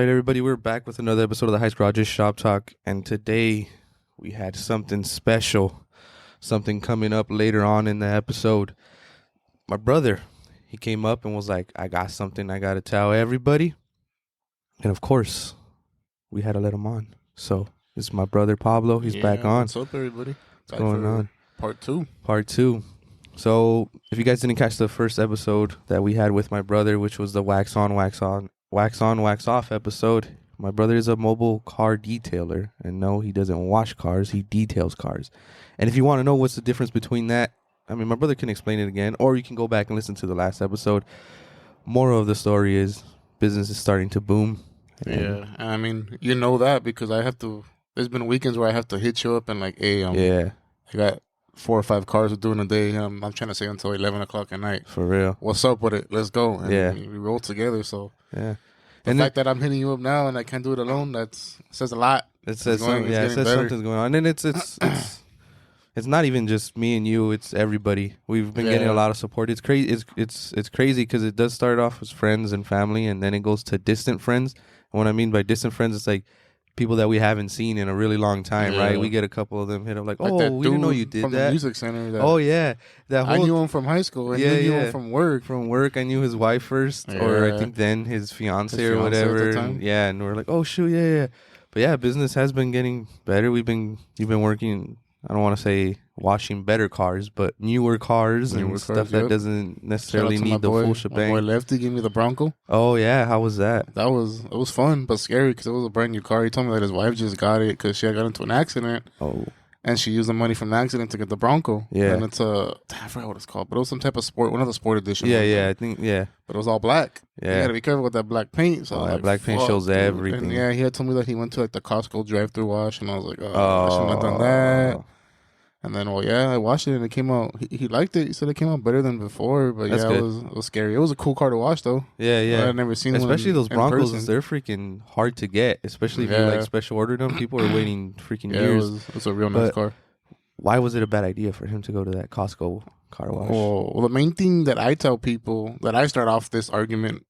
right, everybody, we're back with another episode of the Heist Garage's Shop Talk, and today we had something special, something coming up later on in the episode. My brother, he came up and was like, I got something I got to tell everybody, and of course, we had to let him on. So, this is my brother Pablo, he's back on. What's up, everybody? What's going on? Part two. Part two. So, if you guys didn't catch the first episode that we had with my brother, which was the wax on, wax off episode, my brother is a mobile car detailer. And no, he doesn't wash cars, he details cars. And if you want to know what's the difference between that, I mean, my brother can explain it again, or you can go back and listen to the last episode. Moral of the story is business is starting to boom. Yeah, I mean, you know that because there's been weekends where I have to hit you up and like, hey, I got 4 or 5 cars to do in a day. I'm trying to say until 11 o'clock at night. For real. What's up with it? Let's go. And we roll together. So yeah. The fact that I'm hitting you up now and I can't do it alone, says a lot. It says something. Yeah, it says something's going on. And it's not even just me and you. It's everybody. We've been getting a lot of support. It's crazy. It's crazy because it does start off as friends and family, and then it goes to distant friends. And what I mean by distant friends, it's like people that we haven't seen in a really long time, right? We get a couple of them hit up like, oh, we didn't know you did from that. The music center. Oh yeah, I knew him from high school. I knew him from work. From work, I knew his wife first, or I think then his fiance or whatever. And we're like, oh shoot, yeah. But yeah, business has been getting better. You've been working. I don't want to say washing better cars, but newer cars and stuff that doesn't necessarily need the full shebang. My boy Lefty gave me the Bronco. Oh yeah, how was that? It was fun, but scary because it was a brand new car. He told me that his wife just got it because she had got into an accident. Oh. And she used the money from the accident to get the Bronco. Yeah. And it's I forgot what it's called, but it was some type of sport, one of the sport editions. Yeah, I think, yeah. But it was all black. Yeah. You gotta be careful with that black paint. So that black paint shows everything. And he had told me that he went to like the Costco drive-through wash, and I was like, I shouldn't have done that. And then, I watched it and it came out. He liked it. He said it came out better than before. But it was scary. It was a cool car to watch, though. Yeah. I've never seen especially one those Broncos. They're freaking hard to get, especially if you like special ordered them. People are waiting freaking years. It was a real nice car. Why was it a bad idea for him to go to that Costco car wash? Well, the main thing that I tell people that I start off this argument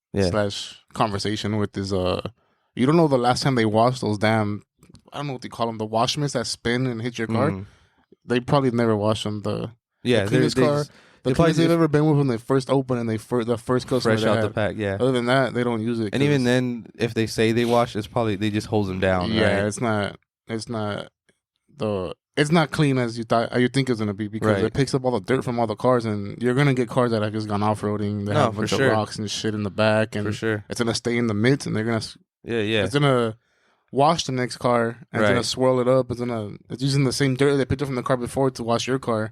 / conversation with is you don't know the last time they washed those damn, I don't know what they call them, the wash mitts that spin and hit your car. They probably never wash them. The cleanest car. The cleanest they've ever been with when they first open and the first customer fresh out the pack. Yeah. Other than that, they don't use it. And even then, if they say they wash, it's probably they just hose them down. Yeah, right? It's not clean as you think it's gonna be because it picks up all the dirt from all the cars, and you're gonna get cars that have just gone off roading. They have a bunch of rocks and shit in the back, and it's gonna stay in the mitts, and they're gonna it's gonna wash the next car, and it's gonna swirl it up. It's using the same dirt they picked up from the car before to wash your car.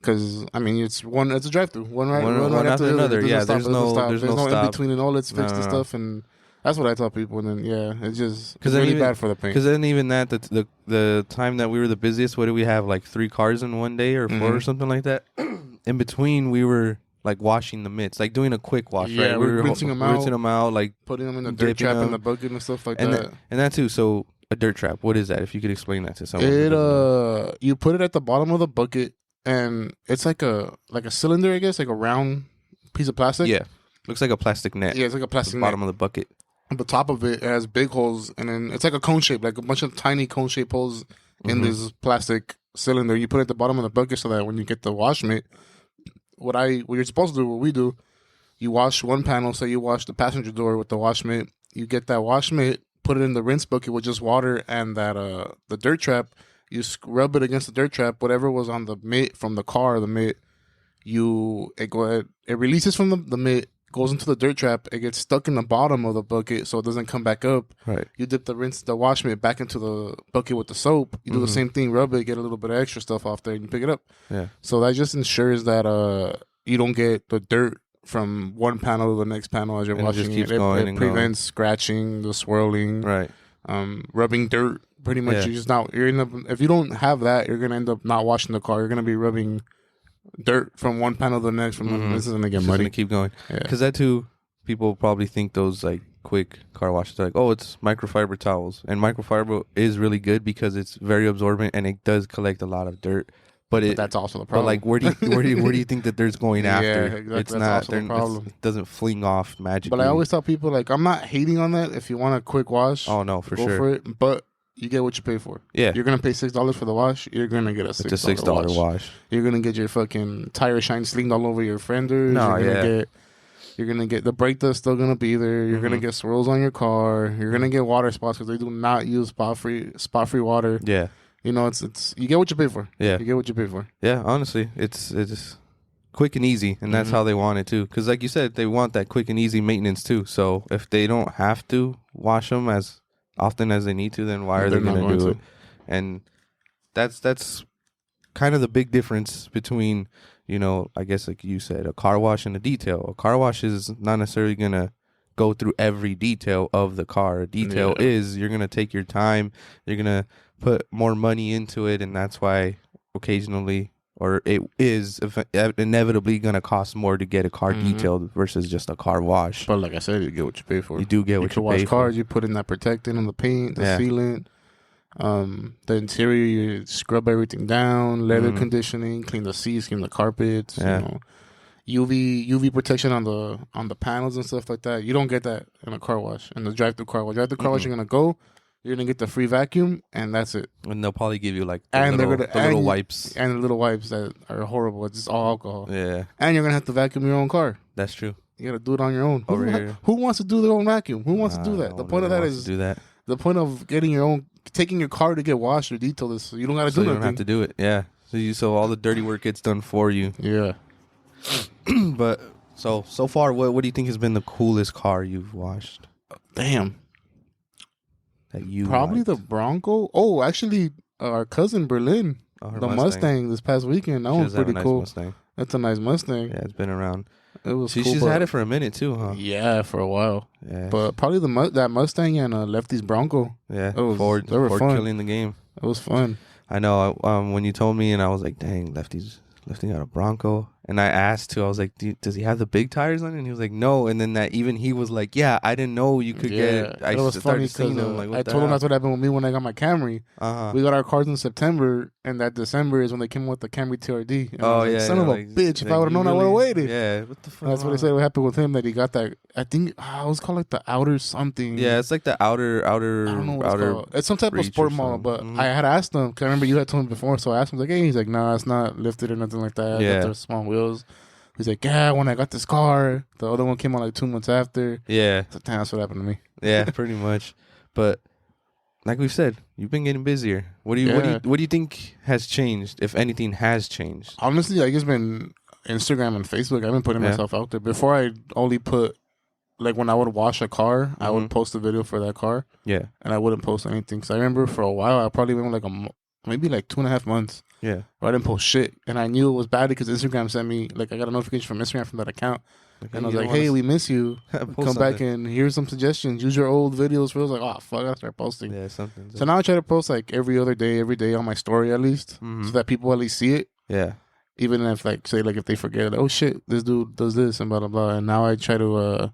Because I mean, it's a drive-through, one right after another. Yeah, there's no in between, and let's fix the stuff, and that's what I tell people. And then it's just really bad for the paint. Because then even that the time that we were the busiest, what did we have, like 3 cars in one day or 4 or something like that? In between, we were like washing the mitts, like doing a quick wash, right? We were rinsing them out, like putting them in the dirt trap in the bucket and stuff like that. And that too. So a dirt trap, what is that? If you could explain that to someone. You put it at the bottom of the bucket, and it's like a cylinder, I guess, like a round piece of plastic. Yeah, looks like a plastic net. Yeah, it's like a plastic net. Bottom of the bucket. The top of it has big holes, and then it's like a cone shape, like a bunch of tiny cone shape holes in this plastic cylinder. You put it at the bottom of the bucket so that when you get the wash mitt, what you're supposed to do, what we do, you wash one panel. So you wash the passenger door with the wash mitt. You get that wash mitt, put it in the rinse bucket with just water and that the dirt trap. You rub it against the dirt trap. Whatever was on the mitt from the car, the mitt, it releases from the mitt, goes into the dirt trap. It gets stuck in the bottom of the bucket, so it doesn't come back up. Right. You dip the wash mitt back into the bucket with the soap. You do the same thing, rub it, get a little bit of extra stuff off there, and you pick it up. Yeah. So that just ensures that you don't get the dirt from one panel to the next panel as you're washing it. It prevents scratching, the swirling. Right. Rubbing dirt. Pretty much, if you don't have that, you're gonna end up not washing the car. You're gonna be rubbing dirt from one panel to the next. This is gonna get muddy. Gonna keep going. Because that too, people probably think those like quick car washes are like, oh, it's microfiber towels, and microfiber is really good because it's very absorbent and it does collect a lot of dirt. But that's also the problem. But like, where do you think that there's going Yeah, after? exactly. It's That's not. also the problem. It doesn't fling off magically. But I always tell people, like, I'm not hating on that. If you want a quick wash, Oh no, for go sure. for it. But you get what you pay for. Yeah, You're gonna pay $6 for the wash. You're gonna get a $6 wash. You're gonna get your fucking tire shine slinged all over your fenders. No, You're gonna get the brake dust still gonna be there. You're gonna get swirls on your car. You're gonna get water spots because they do not use spot free water. Yeah, You know, it's you get what you pay for. Yeah, you get what you pay for. Yeah, honestly, it's quick and easy, and that's how they want it too. Because like you said, they want that quick and easy maintenance too. So if they don't have to wash them as often as they need to, then why are they going to do it? And that's kind of the big difference between, you know, I guess like you said, a car wash and a detail. A car wash is not necessarily going to go through every detail of the car. A detail is you're going to take your time, you're going to put more money into it, and that's why occasionally, or it is inevitably going to cost more to get a car detailed versus just a car wash. But like I said, you get what you pay for. You do get what you pay for. You wash cars, you put in that protectant on the paint, the sealant, the interior, you scrub everything down, leather conditioning, clean the seats, clean the carpets, you know, UV protection on the panels and stuff like that. You don't get that in a car wash, in the drive-through car wash. Drive-through car wash, you're gonna get the free vacuum, and that's it. And they'll probably give you like the little wipes. And the little wipes that are horrible. It's just all alcohol. Yeah. And you're gonna have to vacuum your own car. That's true. You gotta do it on your own. Over here. Who wants to do their own vacuum? Who wants to do that? The point of that is the point of taking your car to get washed or detailed is so you don't gotta do nothing. You don't have to do it. Yeah. So all the dirty work gets done for you. Yeah. But so far, what do you think has been the coolest car you've washed? Damn. That you probably liked? the Bronco. Oh, actually, our cousin Berlin, the Mustang this past weekend. That one's pretty cool. Mustang. That's a nice Mustang. Yeah, it's been around. It was. She's had it for a minute too, huh? Yeah, for a while. Yeah, but probably that Mustang and Lefty's Bronco. Yeah, Ford fun. Killing the game. It was fun. I know. When you told me, and I was like, "Dang, Lefty got a Bronco." And I asked too. I was like, "Does he have the big tires on it?" And he was like, "No." And then he was like, "Yeah, I didn't know you could get it." It was funny because I told him that's what happened with me when I got my Camry. We got our cars in September, and that December is when they came with the Camry TRD. And I was like, son of a bitch! If I would have known, I would have waited. Yeah, what the fuck? That's what they said. What happened with him? That he got that. I think it was called like the outer something. Yeah, it's like the outer. I don't know what it's called. It's some type of sport model. But I had asked him because I remember you had told him before. So I asked him like, "Hey," he's like, "Nah, it's not lifted or nothing like that. Yeah, they're small wheels." He's like, "Yeah, when I got this car, the other one came out like 2 months after." Yeah, so that's what happened to me. Yeah, pretty much. But like we said, you've been getting busier. What do you think has changed, if anything has changed? Honestly, I just been Instagram and Facebook. I've been putting myself out there. Before, I only put like when I would wash a car, I would post a video for that car. Yeah, and I wouldn't post anything. Because I remember for a while, I probably went like maybe like 2.5 months. Yeah, I didn't post shit, and I knew it was bad because Instagram sent me I got a notification from Instagram from that account, and I was like, "Hey, we miss you. Come back and here's some suggestions. Use your old videos." I was like, "Oh fuck, I gotta start posting." Yeah, something. So now I try to post like every day on my story at least, so that people at least see it. Yeah, even if like say like if they forget, oh shit, this dude does this and blah blah blah. And now I try to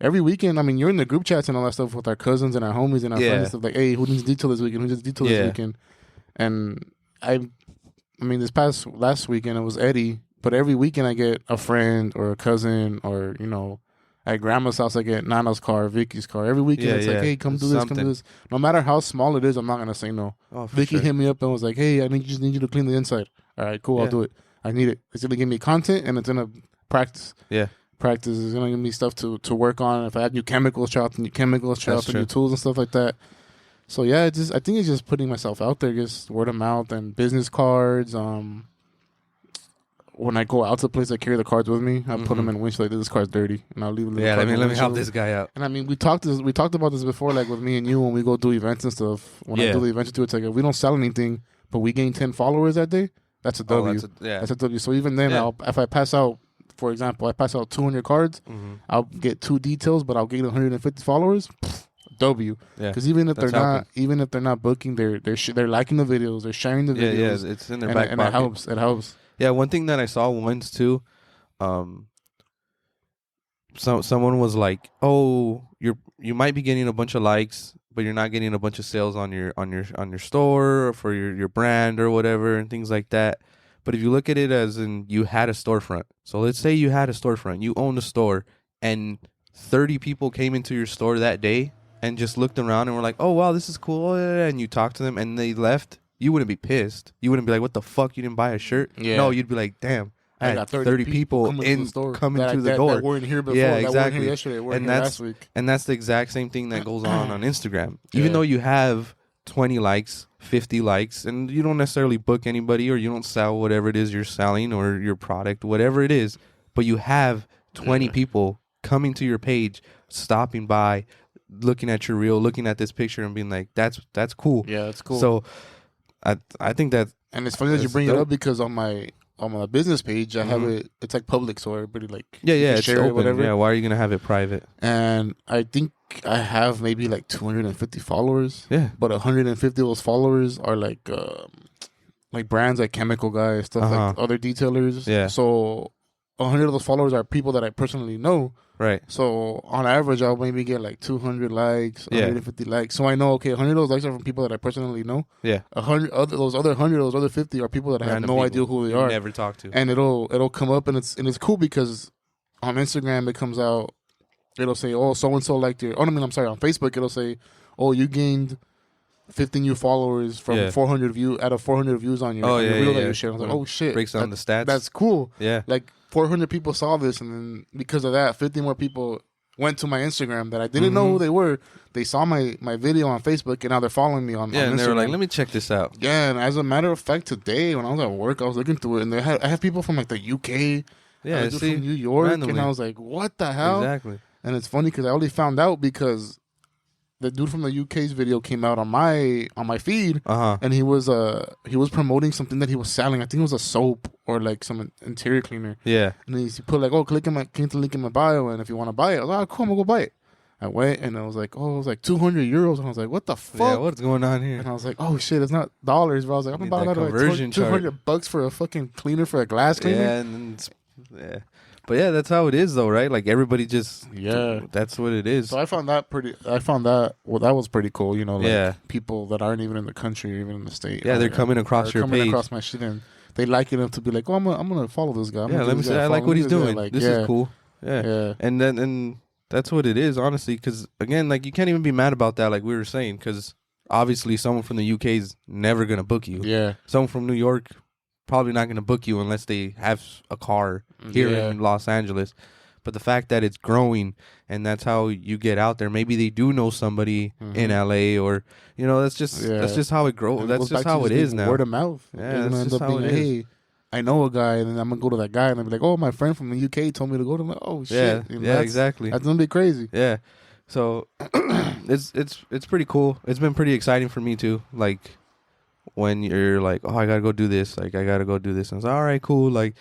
every weekend. I mean, you're in the group chats and all that stuff with our cousins and our homies and our friends and stuff. Like, hey, who needs detail this weekend? Who needs detail this weekend? And I mean, last weekend it was Eddie, but every weekend I get a friend or a cousin or, you know, at grandma's house I get Nana's car, Vicky's car. Every weekend it's like, hey, come do this, come do this. No matter how small it is, I'm not going to say no. Oh, Vicky hit me up and was like, hey, I just need you to clean the inside. All right, cool, I'll do it. I need it. It's going to give me content and it's going to practice. Yeah. Practice is going to give me stuff to work on. If I have new chemicals, shop the new chemicals, shop the new tools and stuff like that. So yeah, I think it's just putting myself out there, just word of mouth and business cards. When I go out to the place, I carry the cards with me. I put them in the windshield. Like, this card's dirty, and I'll leave it. Yeah, let me help this guy out. And I mean, we talked about this before, like with me and you when we go do events and stuff. When I do the events, it's like if we don't sell anything, but we gain 10 followers that day, that's a W. That's a W. So even then, if I pass out, for example, I pass out 200 cards, I'll get 2 details, but I'll gain 150 followers. W, because even if they're not booking, they're liking the videos, they're sharing the videos. Yeah, it's in their back pocket. It helps. Yeah, one thing that I saw once too, someone was like, "Oh, you might be getting a bunch of likes, but you're not getting a bunch of sales on your store or for your brand or whatever and things like that." But if you look at it as in you had a storefront. So let's say you had a storefront, you owned a store, and 30 people came into your store that day and just looked around and were like, oh, wow, this is cool. Oh, yeah, yeah. And you talked to them and they left. You wouldn't be pissed. You wouldn't be like, what the fuck? You didn't buy a shirt? Yeah. No, you'd be like, damn. I got 30 people coming to the door. That weren't here before. Yeah, that exactly. weren't here yesterday. Weren't here last week. And that's the exact same thing that goes on Instagram. Even though you have 20 likes, 50 likes, and you don't necessarily book anybody or you don't sell whatever it is you're selling or your product, whatever it is, but you have 20 people coming to your page, stopping by, looking at your reel, looking at this picture and being like, that's cool. Yeah, that's cool. So I think that... And it's funny that you bring it up because on my business page, I have it. It's like public, so everybody it's share open. it, whatever. Yeah, why are you gonna have it private? And I think I have maybe like 250 followers. Yeah, but 150 of those followers are like brands like Chemical Guy, stuff like other detailers. Yeah. So 100 of those followers are people that I personally know. Right. So on average, I'll maybe get like 200 likes, 150 likes. So I know, okay, 100 of those likes are from people that I personally know. Yeah. 100 those other 50 are people that I have no idea who they are. Never talk to. And it'll come up and it's cool because on Instagram it comes out. It'll say, oh, so and so liked your. Oh, I'm sorry. On Facebook, it'll say, oh, you gained 50 new followers from 400 views out of 400 views on your reel that you shared. I was like, oh shit, breaks down the stats. That's cool. Yeah, like 400 people saw this, and then because of that, 50 more people went to my Instagram that I didn't know who they were. They saw my video on Facebook, and now they're following me on and Instagram. They were like, let me check this out. Yeah, and as a matter of fact, today when I was at work, I was looking through it, and I have people from like the UK, from New York, randomly. And I was like, what the hell? Exactly. And it's funny because I only found out because the dude from the UK's video came out on my feed, and he was promoting something that he was selling. I think it was a soap or like some interior cleaner. Yeah. And he put like, oh, click the link in my bio, and if you want to buy it, I was like, oh, cool, I'm gonna go buy it. I went and I was like, oh, it was like 200 euros, and I was like, what the fuck? Yeah, what's going on here? And I was like, oh shit, it's not dollars, bro. I was like, I'm about to buy like $200 for a fucking cleaner for a glass cleaner. Yeah, but yeah, that's how it is, though, right? Like everybody just that's what it is. So I found that that was pretty cool. You know, like people that aren't even in the country, or even in the state. Yeah, they're coming across your page, coming across my shit, and they like it enough to be like, oh, I'm gonna follow this guy. Let me say, I like what he's doing. Like, this is cool. Yeah, and that's what it is, honestly. Because again, like you can't even be mad about that, like we were saying, because obviously someone from the UK is never gonna book you. Yeah, someone from New York probably not going to book you unless they have a car here in Los Angeles. But the fact that it's growing and that's how you get out there, maybe they do know somebody in LA, or that's just how it grows. That's just how it is now. Word of mouth. Yeah, that's just how it is. Hey, I know a guy, and then I'm gonna go to that guy, and I'll be like, oh, my friend from the UK told me to go to him. Like, oh shit, exactly. That's gonna be crazy. Yeah, so it's pretty cool. It's been pretty exciting for me too. Like, when you're like, oh, I gotta go do this. Like, I gotta go do this. And it's all right, cool. Like,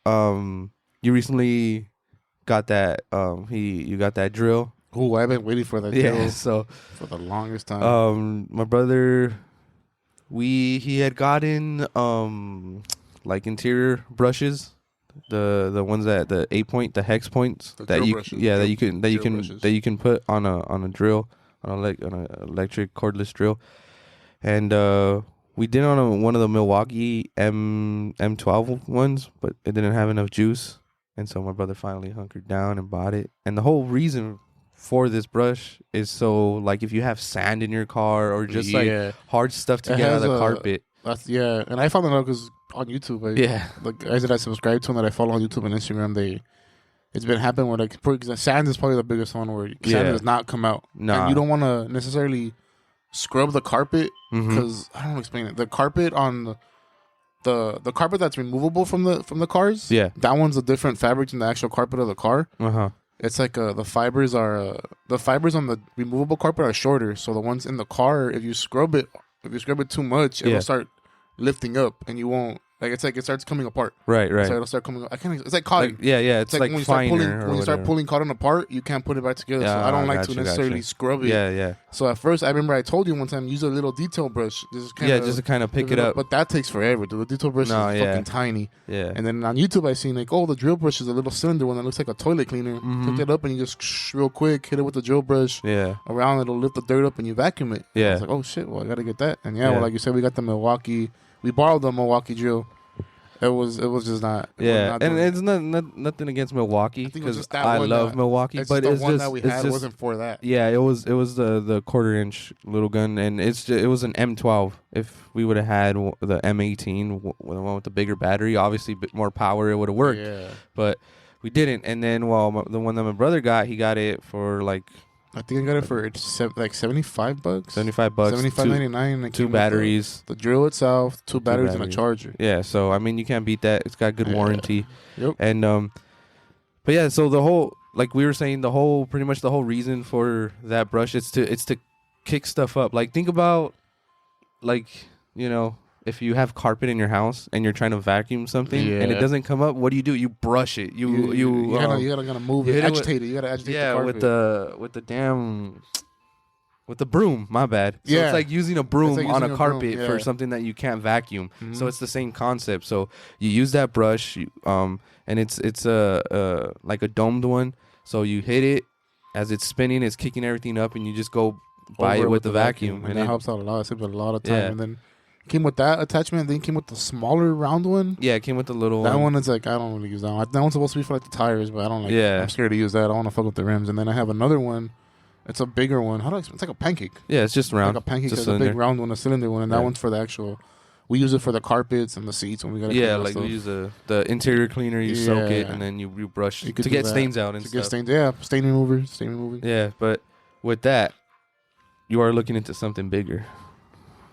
you recently got that. You got that drill. Oh, I've been waiting for that. Yeah. So for the longest time. My brother, he had gotten like interior brushes, the ones that the 8-point, the hex points that you can put on a drill, on an electric cordless drill, and we did on one of the Milwaukee M12 ones, but it didn't have enough juice. And so my brother finally hunkered down and bought it. And the whole reason for this brush is so, like, if you have sand in your car or just, like, hard stuff to get out of the carpet. And I found that out because on YouTube, the guys that I subscribe to and that I follow on YouTube and Instagram, it's been happening where, like, sand is probably the biggest one where sand does not come out. Nah. And you don't want to necessarily scrub the carpet because I don't know how to explain it. The carpet on the carpet that's removable from the cars. Yeah, that one's a different fabric than the actual carpet of the car. It's like the fibers on the removable carpet are shorter. So the ones in the car, if you scrub it too much, it'll start lifting up, and you won't. Like, it's like it starts coming apart. Right. So it'll start coming. It's like cotton. It's like when you start pulling cotton apart, you can't put it back together. So I don't like to necessarily scrub it. Yeah. So at first, I remember I told you one time, use a little detail brush. Just to kind of pick it up. But that takes forever. Dude. The detail brush is fucking tiny. Yeah. And then on YouTube, I seen like, the drill brush is a little cylinder one that looks like a toilet cleaner. Pick it up and you just real quick hit it with the drill brush. Yeah. Around it'll lift the dirt up and you vacuum it. Yeah. I was like, oh shit, well I gotta get that. And well, like you said, we got the Milwaukee. We borrowed the Milwaukee drill. It was just not. Yeah, and it's nothing against Milwaukee because I love Milwaukee, it's but the it's one just that we it's had just, wasn't for that. Yeah, it was the 1/4 inch little gun, and it was an M12. If we would have had the M18, the one with the bigger battery, obviously a bit more power, it would have worked. Yeah. But we didn't. And then the one that my brother got, he got it for like, I think I got it for like $75. $75, $75.99. Two batteries, the drill itself, two batteries, and a charger. Yeah, so I mean you can't beat that. It's got good warranty. Yep. And but yeah, so the whole, like we were saying, pretty much the whole reason for that brush, it's to kick stuff up. Like think about, like, you know, if you have carpet in your house and you're trying to vacuum something and it doesn't come up, what do? You brush it. You gotta move it, agitate it. You gotta agitate the carpet. with the broom. My bad. So it's like using a broom on a carpet for something that you can't vacuum. Mm-hmm. So it's the same concept. So you use that brush, and it's a like a domed one. So you hit it as it's spinning, it's kicking everything up, and you just go by it with the vacuum. And that helps out a lot. It saves a lot of time. And then came with that attachment, then came with the smaller round one. Yeah, it came with the little that one. Is like, I don't really use that one. That one's supposed to be for like the tires, but I don't like. Yeah, I'm scared to use that. I want to fuck with the rims. And then I have another one. It's a bigger one. It's like a pancake. Yeah, it's just round. Like a pancake. It's a big round one, a cylinder one, and that one's for the actual. We use it for the carpets and the seats when we got. Yeah, like we use the interior cleaner. You soak it and then you brush to get stains out and stuff. Get stains, stain remover. Yeah, but with that, you are looking into something bigger,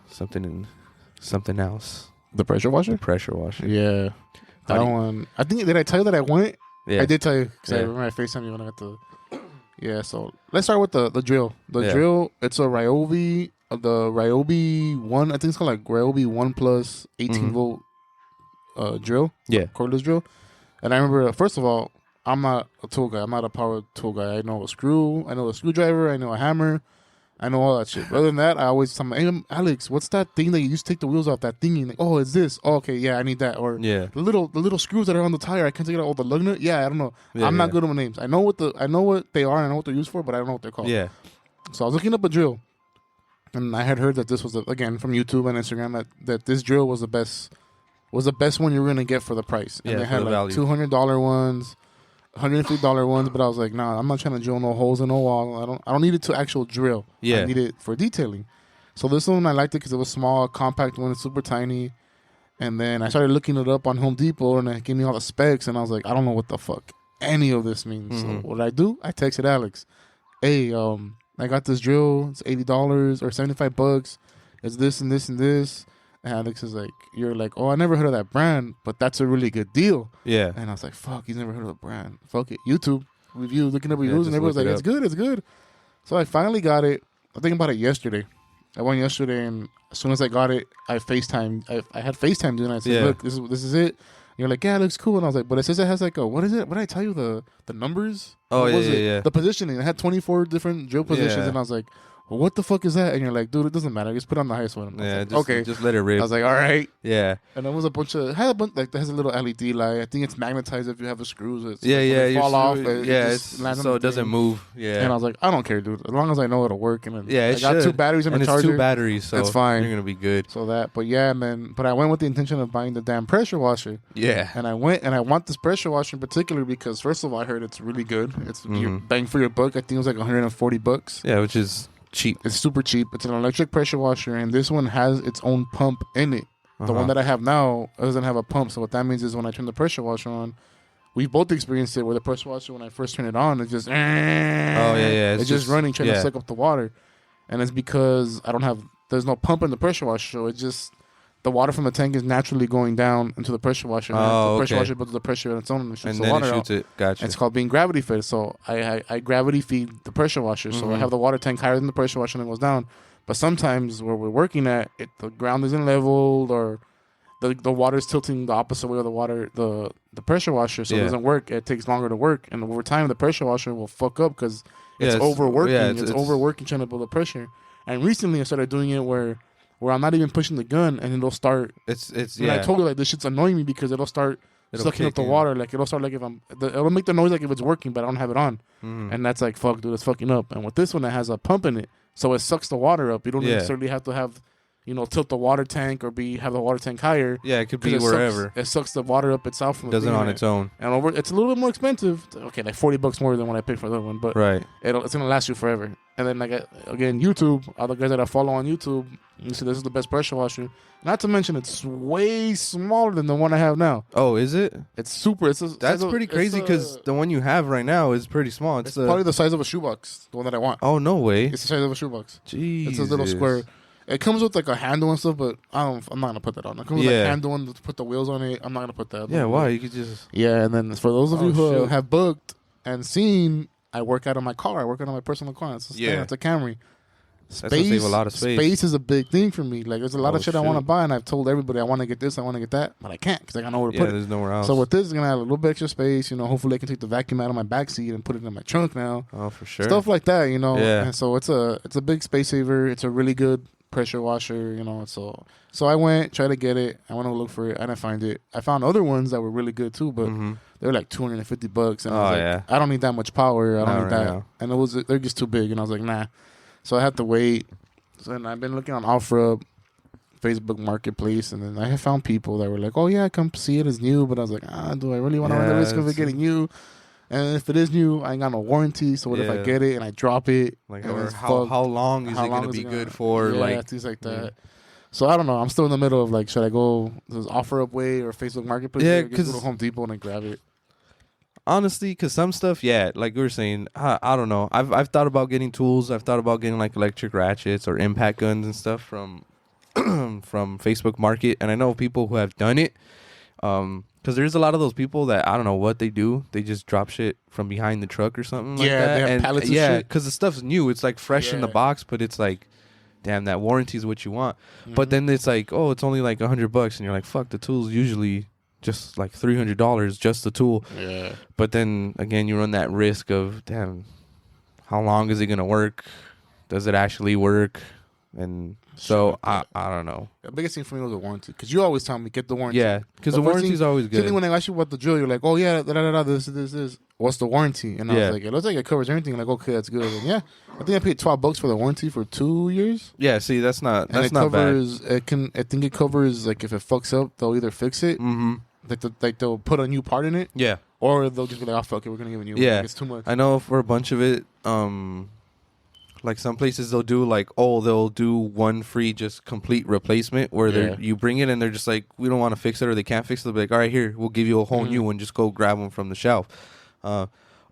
something else. The pressure washer. Yeah, that one. I think did I tell you that I went? Yeah, I did tell you because I remember I FaceTime you when I got the. Yeah, so let's start with the drill. The drill, it's a Ryobi, the Ryobi 1, I think it's called like Ryobi 1 plus 18 volt drill. Yeah. Cordless drill. And I remember, first of all, I'm not a tool guy. I'm not a power tool guy. I know a screw. I know a screwdriver. I know a hammer. I know all that shit. Other than that, I always tell my, hey, Alex, what's that thing that you used to take the wheels off that thingy? Like, oh, it's this. Oh, okay, yeah, I need that. Or the little screws that are on the tire. I can't take it out. Oh, the lug nut. Yeah, I don't know. I'm not good with names. I know what they are. And I know what they're used for, but I don't know what they're called. Yeah. So I was looking up a drill, and I had heard that this was again from YouTube and Instagram that this drill was the best one you were gonna get for the price. And they had like $200 ones. $150 ones, but I was like, nah, I'm not trying to drill no holes in no wall. I don't need it to actual drill. Yeah, I need it for detailing. So this one I liked it because it was small, compact one, super tiny. And then I started looking it up on Home Depot, and it gave me all the specs, and I was like, I don't know what the fuck any of this means. Mm-hmm. So what did I do? I texted Alex, hey, I got this drill. It's $80 or $75. It's this and this and this. And Alex is like, you're like, oh, I never heard of that brand, but that's a really good deal. Yeah. And I was like, fuck, he's never heard of the brand. Fuck it. YouTube review, looking up reviews, and everyone's like, it's good. So I finally got it. I think about it yesterday. I went yesterday, and as soon as I got it, I FaceTimed. I had FaceTime doing it. I said, look, this is it. And you're like, yeah, it looks cool. And I was like, but it says it has like a, what is it? What did I tell you? The numbers? Oh, yeah. The positioning. It had 24 different drill positions, and I was like, well, what the fuck is that? And you're like, dude, it doesn't matter. Just put on the highest one. Yeah, like, just let it rip. I was like, all right. Yeah. And there was it has a little LED light. I think it's magnetized if you have the screws. It's fall off. So it doesn't move. Yeah. And I was like, I don't care, dude. As long as I know it'll work. And I got 2 batteries and a charger. It's 2 batteries, so it's fine. You're gonna be good. So that, but I went with the intention of buying the damn pressure washer. Yeah. And I went, and I want this pressure washer in particular because first of all, I heard it's really good. It's your bang for your buck. I think it was like $140. Yeah, which is cheap. It's super cheap. It's an electric pressure washer, and this one has its own pump in it. The one that I have now doesn't have a pump. So what that means is when I turn the pressure washer on, we've both experienced it where the pressure washer, when I first turn it on, it's just it's just running, trying to suck up the water. And it's because there's no pump in the pressure washer, so it's just the water from the tank is naturally going down into the pressure washer. And the pressure washer builds the pressure on its own and shoots the water out. It. Gotcha. It's called being gravity fed. So I gravity feed the pressure washer. So I have the water tank higher than the pressure washer and it goes down. But sometimes where we're working at, the ground isn't leveled or the water's tilting the opposite way of the pressure washer. So it doesn't work. It takes longer to work. And over time, the pressure washer will fuck up because it's overworking. It's overworking trying to build the pressure. And recently I started doing it where I'm not even pushing the gun, and it'll start. And I told her like this shit's annoying me because it'll start sucking up the water. Like it'll start like it'll make the noise like if it's working, but I don't have it on, and that's like fuck, dude, it's fucking up. And with this one, it has a pump in it, so it sucks the water up. You don't necessarily have to have tilt the water tank or have the water tank higher. Yeah, it could be 'Cause wherever. it sucks the water up itself from the Does it thing, on its own. and it's a little bit more expensive. Okay, like $40 more than what I paid for the other one, but Right. it's gonna last you forever. And then again, YouTube, all the guys that I follow on YouTube, you see this is the best pressure washer. Not to mention it's way smaller than the one I have now. Oh, is it? It's super. That's pretty crazy because the one you have right now is pretty small. It's probably the size of a shoebox. The one that I want. Oh, no way. It's the size of a shoebox. Jeez. It's a little square. It comes with like a handle and stuff, but I'm not gonna put that on. It comes with like a handle and to put the wheels on it. I'm not gonna put that. Yeah, why? You could just. Yeah, and then for those of you who have booked and seen, I work out of my car. I work out of my personal car. It's a Camry. That's gonna save a lot of space. Space is a big thing for me. Like, there's a lot of shit I want to buy, and I've told everybody I want to get this, I want to get that, but I can't because I got nowhere to put it. There's nowhere else. So with this, it's gonna have a little bit extra space. Hopefully I can take the vacuum out of my back seat and put it in my trunk now. Oh, for sure. Stuff like that, Yeah. And so it's a big space saver. It's a really good pressure washer, So I went, tried to get it. I went to look for it. I didn't find it. I found other ones that were really good too, but they were like $250. And I was like, I don't need that much power. I don't need that. Now. And they're just too big. And I was like, nah. So I had to wait. So then I've been looking on OfferUp, Facebook Marketplace, and then I have found people that were like, oh yeah, come see it. It's new. But I was like, do I really want to run the risk of it getting new? And if it is new, I ain't got no warranty. So what if I get it and I drop it? Like, how long is it going to be good for? Yeah, things like that. Yeah. So I don't know. I'm still in the middle of like, should I go this OfferUp way or Facebook Marketplace? Yeah, because go to Home Depot and grab it. Honestly, because some stuff, like we were saying, I don't know. I've thought about getting tools. I've thought about getting like electric ratchets or impact guns and stuff from from Facebook Market, and I know people who have done it. Because there's a lot of those people that I don't know what they do. They just drop shit from behind the truck or something like that. They have pallets of shit. Because the stuff's new. It's like fresh in the box, but it's like, damn, that warranty is what you want. But then it's like, oh, it's only like $100, and you're like, fuck, the tool's usually just like $300 just the tool. Yeah. But then again, you run that risk of, damn, how long is it gonna work? Does it actually work? And so I don't know. The biggest thing for me was the warranty, because you always tell me get the warranty. Yeah, because the warranty is always good. When I ask you about the drill, you're like, oh yeah, this. What's the warranty? And I was like, it looks like it covers everything. Like, okay, that's good. And I think I paid $12 for the warranty for 2 years. Yeah, see, that's not bad. I think it covers like if it fucks up, they'll either fix it. Mm-hmm. Like they'll put a new part in it. Yeah. Or they'll just be like, oh fuck it, we're gonna give a new one. Like, it's too much. I know for a bunch of it, like some places they'll do one free just complete replacement where you bring it and they're just like, we don't want to fix it, or they can't fix it. They'll be like, all right, here, we'll give you a whole new one. Just go grab one from the shelf.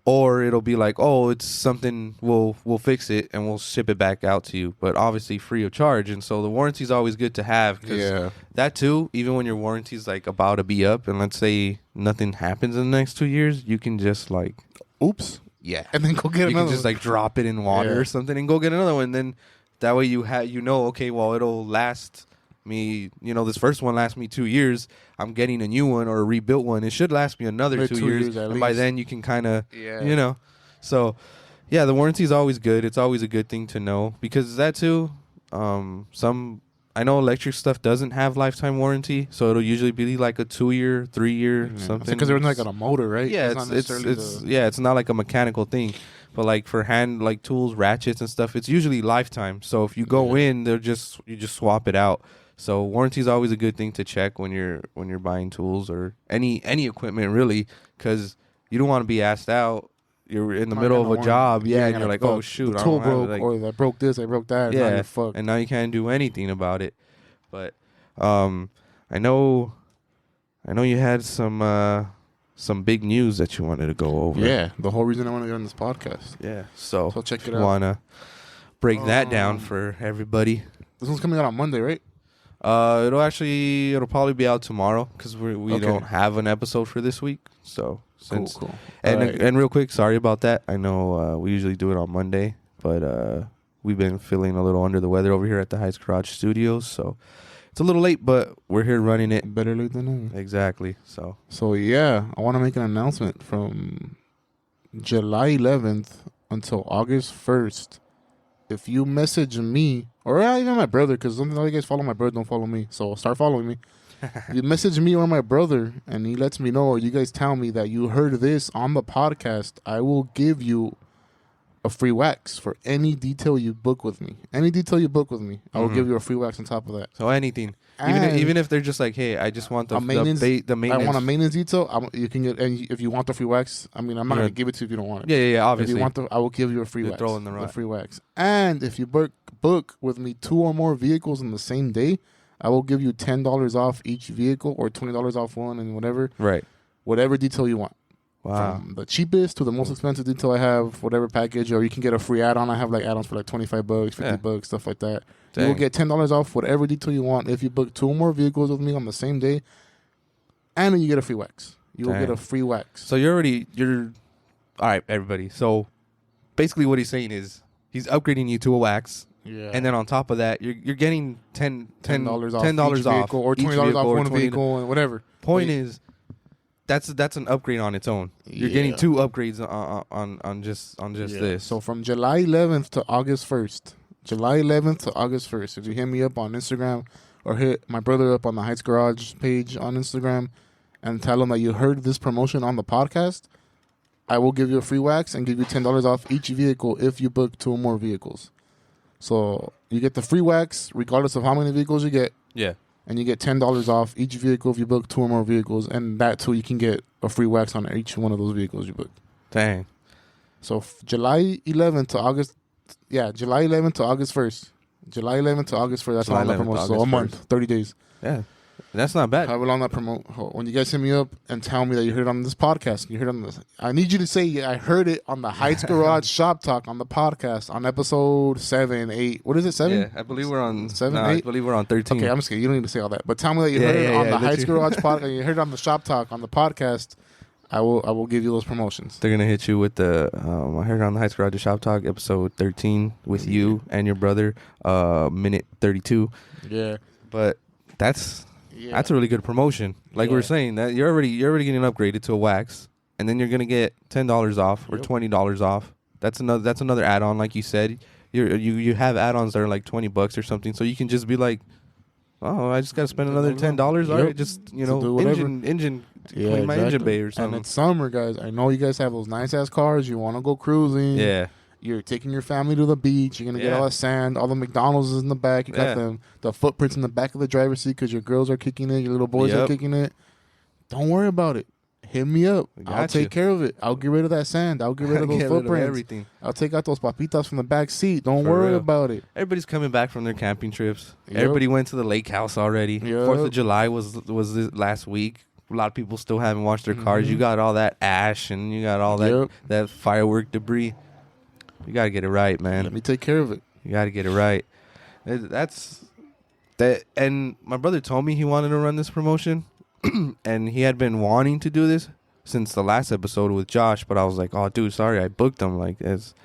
Or it'll be like, oh, it's something, we'll fix it and we'll ship it back out to you, but obviously free of charge. And so the warranty is always good to have, because that too, even when your warranty is like about to be up and let's say nothing happens in the next 2 years, you can just like, oops. Yeah. And then go get another one. You can just like drop it in water or something and go get another one. Then that way okay, well, it'll last me, this first one lasts me 2 years. I'm getting a new one or a rebuilt one. It should last me another 2 years. And by then you can kind of, So, yeah, the warranty is always good. It's always a good thing to know, because that too, I know electric stuff doesn't have lifetime warranty, so it'll usually be like a 2 year, 3 year, something. Because they're like on a motor, right? Yeah, it's not like a mechanical thing. But like for hand like tools, ratchets and stuff, it's usually lifetime. So if you go in, you just swap it out. So warranty is always a good thing to check when you're buying tools or any equipment really, because you don't want to be asked out. You're in the middle of a job, and you're like, oh shoot, the tool broke, or I broke this, I broke that. Yeah, and now you can't do anything about it. But I know you had some big news that you wanted to go over. Yeah, the whole reason I want to get on this podcast. Yeah, so check it out. Wanna break that down for everybody? This one's coming out on Monday, right? It'll probably be out tomorrow, because we don't have an episode for this week. So cool. And real quick, sorry about that. I know we usually do it on Monday, but we've been feeling a little under the weather over here at the Heights Garage Studios, so it's a little late, but we're here running it. Better late than never. Exactly. So yeah, I want to make an announcement from July 11th until August 1st. If you message me, or even my brother, because some of you guys follow my brother, don't follow me, so start following me. You message me or my brother, and he lets me know, or you guys tell me that you heard this on the podcast, I will give you a free wax for any detail you book with me. Any detail you book with me, I will give you a free wax on top of that. So anything, And even if they're just like, hey, I just want the maintenance. I want a maintenance detail. You can get, and if you want the free wax, I mean, I'm not gonna give it to you if you don't want it. Yeah. Obviously, if you want I will give you a free wax. Throw in the free wax. And if you book with me 2 or more vehicles in the same day, I will give you $10 off each vehicle or $20 off one and whatever. Right. Whatever detail you want. Wow. From the cheapest to the most expensive detail I have, whatever package, or you can get a free add-on. I have like add-ons for like $25, $50, stuff like that. Dang. You will get $10 off whatever detail you want if you book 2 or more vehicles with me on the same day, and then you get a free wax. You will get a free wax. So you're all right, everybody. So basically, what he's saying is he's upgrading you to a wax. Yeah. And then on top of that, you're getting $10 off each vehicle, or $20 off one vehicle and whatever. Point is, that's an upgrade on its own. You're getting 2 upgrades on just this. So from July 11th to August 1st, if you hit me up on Instagram or hit my brother up on the Heights Garage page on Instagram and tell him that you heard this promotion on the podcast, I will give you a free wax and give you $10 off each vehicle if you book 2 or more vehicles. So you get the free wax regardless of how many vehicles you get. Yeah. And you get $10 off each vehicle if you book 2 or more vehicles. And that, too, you can get a free wax on each one of those vehicles you book. Dang. So July 11th to August 1st. July 11th to August 1st. That's how long that promotion. So a month, 30 days. Yeah. That's not bad. However long that promote. When you guys hit me up and tell me that you heard it on this podcast, you heard it on this. I need you to say I heard it on the Heights Garage Shop Talk on the podcast on episode 7, 8. What is it, 7? Yeah, I believe we're on 7, 8. I believe we're on 13. Okay, I'm just kidding. You don't need to say all that. But tell me that you heard it on the Heights Garage podcast. You heard it on the Shop Talk on the podcast. I will give you those promotions. They're gonna hit you with the I heard it on the Heights Garage Shop Talk episode 13 with you and your brother, minute 32. Yeah, but that's a really good promotion. Like we were saying, that you're already getting upgraded to a wax, and then you're gonna get $10 off or $20 off. That's another add-on, like you said. You have add-ons that are like $20 or something, so you can just be like, oh, I just gotta spend another $10. All right, just engine. Clean my engine bay or something. And it's summer, guys. I know you guys have those nice ass cars. You want to go cruising. Yeah. You're taking your family to the beach. You're gonna get all the sand. All the McDonald's is in the back. You got the footprints in the back of the driver's seat because your girls are kicking it. Your little boys are kicking it. Don't worry about it. Hit me up. I'll take care of it. I'll get rid of that sand. I'll get rid of those footprints. Everything. I'll take out those papitas from the back seat. Don't worry about it. Everybody's coming back from their camping trips. Everybody went to the lake house already. 4th of July was this last week. A lot of people still haven't washed their cars. You got all that ash and you got all that firework debris. You got to get it right, man. Let me take care of it. You got to get it right. That's that. And my brother told me he wanted to run this promotion, and he had been wanting to do this since the last episode with Josh. But I was like, "Oh, dude, sorry, I booked him. Like, as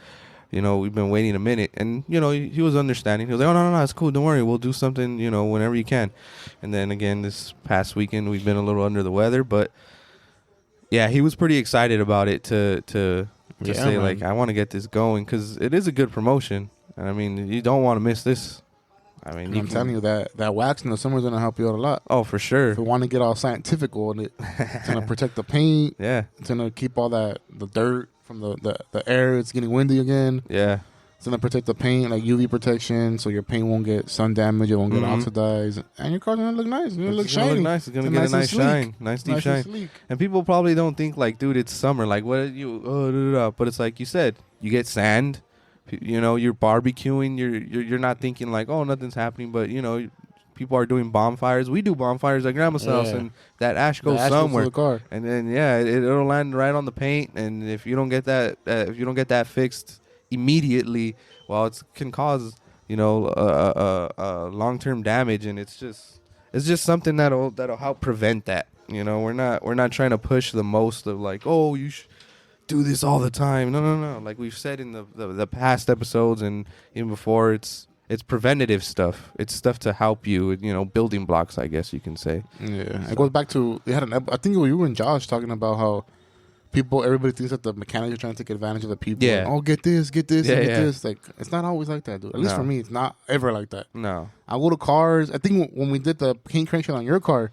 you know, we've been waiting a minute." And you know, he was understanding. He was like, "Oh, no, it's cool. Don't worry. We'll do something. You know, whenever you can." And then again, this past weekend, we've been a little under the weather, but yeah, he was pretty excited about it to say, like, I want to get this going because it is a good promotion. And I mean, you don't want to miss this. I mean, I'm telling you that wax in the summer is going to help you out a lot. Oh, for sure. If you want to get all scientific on it, it's going to protect the paint. Yeah. It's going to keep all the dirt from the air. It's getting windy again. Yeah. It's going to protect the paint, like UV protection, so your paint won't get sun damage. It won't get oxidized. And your car's going to look nice. It's going to look shiny. It's going to get a nice shine. Nice deep shine. And people probably don't think, like, dude, it's summer. Like, what are you? But it's like you said, you get sand. You know, you're barbecuing. You're not thinking, like, oh, nothing's happening. But, you know, people are doing bonfires. We do bonfires at Grandma's house, and that ash goes somewhere. Goes to the car. And then, it'll land right on the paint. And if you don't get that fixed immediately, well, it can cause, you know, long-term damage, and it's just something that'll help prevent that. You know, we're not trying to push the most of, like, oh, you should do this all the time. No. Like we've said in the past episodes and even before, it's preventative stuff. It's stuff to help you, you know, building blocks, I guess you can say. Yeah, so. It goes back to I think you and Josh talking about how everybody thinks that the mechanics are trying to take advantage of the people. Yeah. And, get this, get this. Like, it's not always like that, dude. At least for me, it's not ever like that. No. I go to cars. I think when we did the paint crank shit on your car,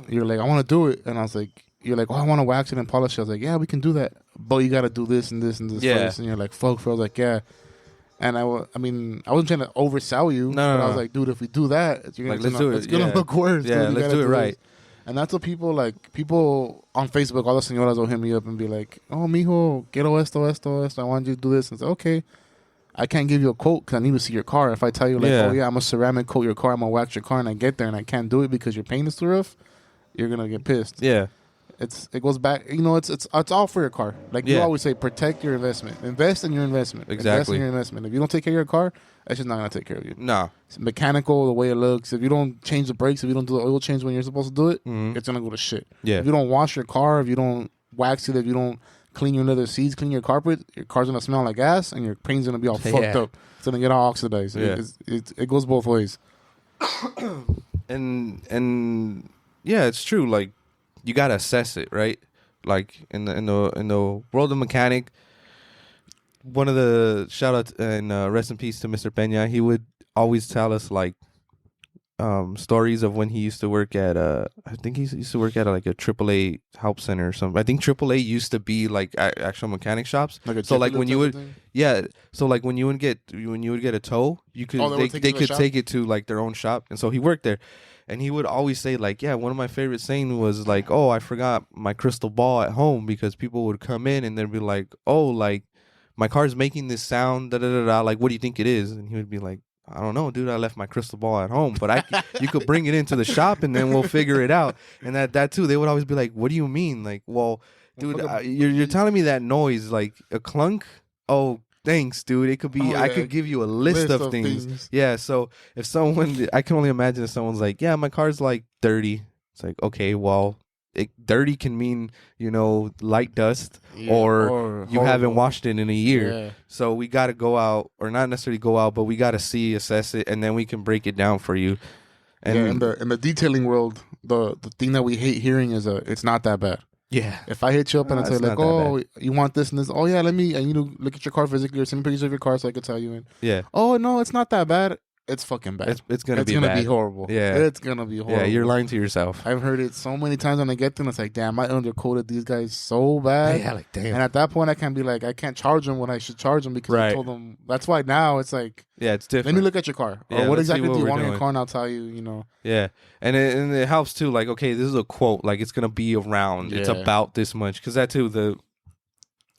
you're like, I want to do it. And I was like, you're like, oh, I want to wax it and polish it. I was like, yeah, we can do that, but you got to do this and this and this first. And you're like, fuck, bro. I was like, yeah. And I wasn't trying to oversell you, but I was like, dude, if we do that, you're it's gonna look worse. Yeah, let's do it right. And that's what people on Facebook, all the señoras will hit me up and be like, oh, mijo, quiero esto. I want you to do this. And I say, okay. I can't give you a quote because I need to see your car. If I tell you, like, oh, yeah, I'm going to ceramic coat your car, I'm going to wax your car, and I get there and I can't do it because your paint is too rough, you're going to get pissed. Yeah. It goes back, it's all for your car. Like you always say, protect your investment. Invest in your investment. Exactly. Invest in your investment. If you don't take care of your car, that's just not going to take care of you. No. It's mechanical, the way it looks. If you don't change the brakes, if you don't do the oil change when you're supposed to do it, it's going to go to shit. Yeah. If you don't wash your car, if you don't wax it, if you don't clean your leather seats, clean your carpet, your car's going to smell like ass and your paint's going to be all fucked up. It's going to get all oxidized. Yeah. It goes both ways. and yeah, it's true. Like, you got to assess it, right? Like in the world of mechanic, one of the shout outs and rest in peace to Mr. Peña, he would always tell us like stories of when he used to work at I think he used to work at like a AAA help center or something. I think AAA used to be like actual mechanic shops. Like so like when you would so like when you would get a tow, you could they could take it to like their own shop, and so he worked there. And he would always say, like, yeah, one of my favorite sayings was, like, oh, I forgot my crystal ball at home, because people would come in and they'd be like, oh, like, my car's making this sound, da-da-da-da, like, what do you think it is? And he would be like, I don't know, dude, I left my crystal ball at home. But you could bring it into the shop and then we'll figure it out. And that too, they would always be like, what do you mean? Like, well, dude, you're telling me that noise, like, a clunk? Oh, thanks, dude. It could be. I could give you a list of things. Yeah. So if someone, I can only imagine if someone's like, "Yeah, my car's like dirty." It's like, okay, well, dirty can mean light dust, or you haven't washed it in a year. Yeah. So we got to go out, or not necessarily go out, but we got to see, assess it, and then we can break it down for you. And in the detailing world, the thing that we hate hearing is it's not that bad. Yeah. If I hit you up and I tell you like, oh, you want this and this? Oh yeah, I need to look at your car physically or send me pictures of your car so I can tell you. Yeah. Oh no, it's not that bad. It's fucking bad. It's gonna be horrible. Yeah. It's gonna be horrible. Yeah, you're lying to yourself. I've heard it so many times when I get them. It's like, damn, I undercoated these guys so bad. Yeah, like damn. And at that point, I can't be like, I can't charge them what I should charge them because I told them. That's why now it's like, yeah, it's different. Let me look at your car. Or what exactly do you want in your car, and I'll tell you. Yeah, and it helps too. Like, okay, this is a quote. Like, it's gonna be around. Yeah. It's about this much, because that too. The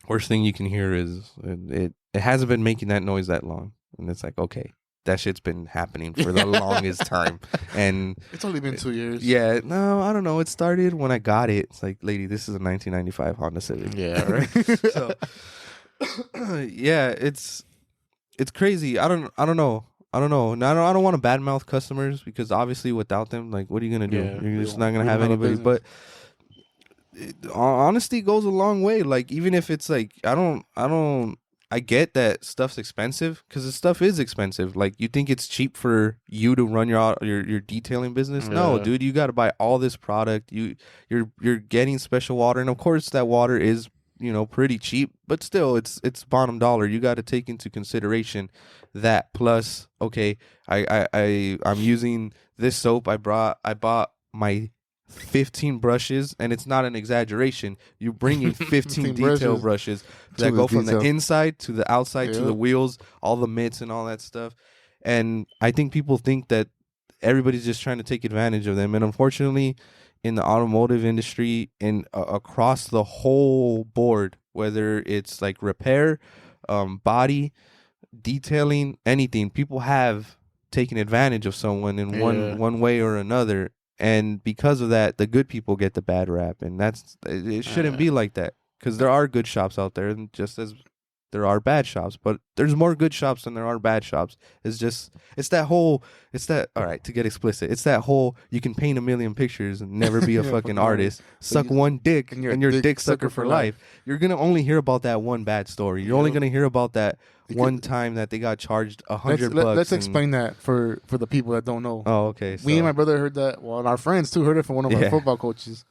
worst thing you can hear is it hasn't been making that noise that long, and it's like, okay. That shit's been happening for the longest time, and it's only been 2 years. Yeah, no, I don't know. It started when I got it. It's like, lady, this is a 1995 Honda Civic. Yeah, right. So, yeah, it's crazy. I don't know. Now, I don't want to badmouth customers, because obviously without them, like, what are you gonna do? Yeah, you're just not gonna have anybody. But honesty goes a long way. Like, even if it's like, I get that stuff's expensive, because the stuff is expensive. Like, you think it's cheap for you to run your detailing business? Yeah. No, dude, you got to buy all this product. You're getting special water, and of course that water is pretty cheap, but still it's bottom dollar. You got to take into consideration that. Plus, okay, I'm using this soap. I bought my 15 brushes, and it's not an exaggeration. You're bringing 15 detail brushes that go from the inside to the outside to the wheels, all the mitts and all that stuff. And I think people think that everybody's just trying to take advantage of them. And unfortunately, in the automotive industry and across the whole board, whether it's like repair, body, detailing, anything, people have taken advantage of someone in one way or another. And because of that, the good people get the bad rap, and it shouldn't be like that, because there are good shops out there, and just as there are bad shops, but there's more good shops than there are bad shops. All right, to get explicit, it's that whole, you can paint a million pictures and never be a fucking artist, suck one dick, and you're a dick sucker for life. You're going to only hear about that one bad story. You're only going to hear about that one time that they got charged $100 bucks. Let's explain that for the people that don't know. Oh, okay. Me and my brother heard that. Well, and our friends too heard it from one of our football coaches.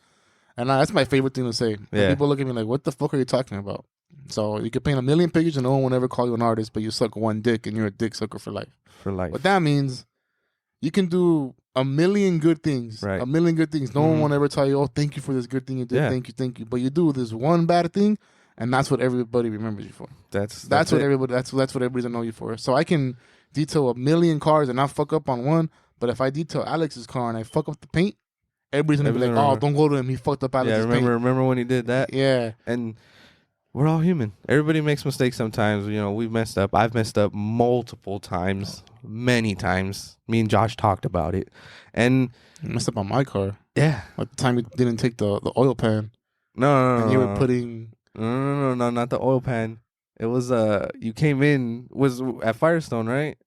And that's my favorite thing to say. Yeah. People look at me like, what the fuck are you talking about? So you can paint a million pictures and no one will ever call you an artist, but you suck one dick and you're a dick sucker for life. For life. What that means, you can do a million good things. Right. A million good things. No one will ever tell you, oh, thank you for this good thing you did. Yeah. Thank you. But you do this one bad thing, and that's what everybody remembers you for. That's what it. everybody. That's what everybody's gonna know you for. So I can detail a million cars and not fuck up on one. But if I detail Alex's car and I fuck up the paint, everybody's gonna be like, "Oh, don't go to him. He fucked up Alex's paint." Remember when he did that? Yeah. And we're all human. Everybody makes mistakes sometimes. You know, we've messed up. I've messed up multiple times, many times. Me and Josh talked about it, and You messed up on my car. yeah, Like the time you didn't take the oil pan. no, And you were putting. no, not the oil pan. It was you came in was at Firestone, right?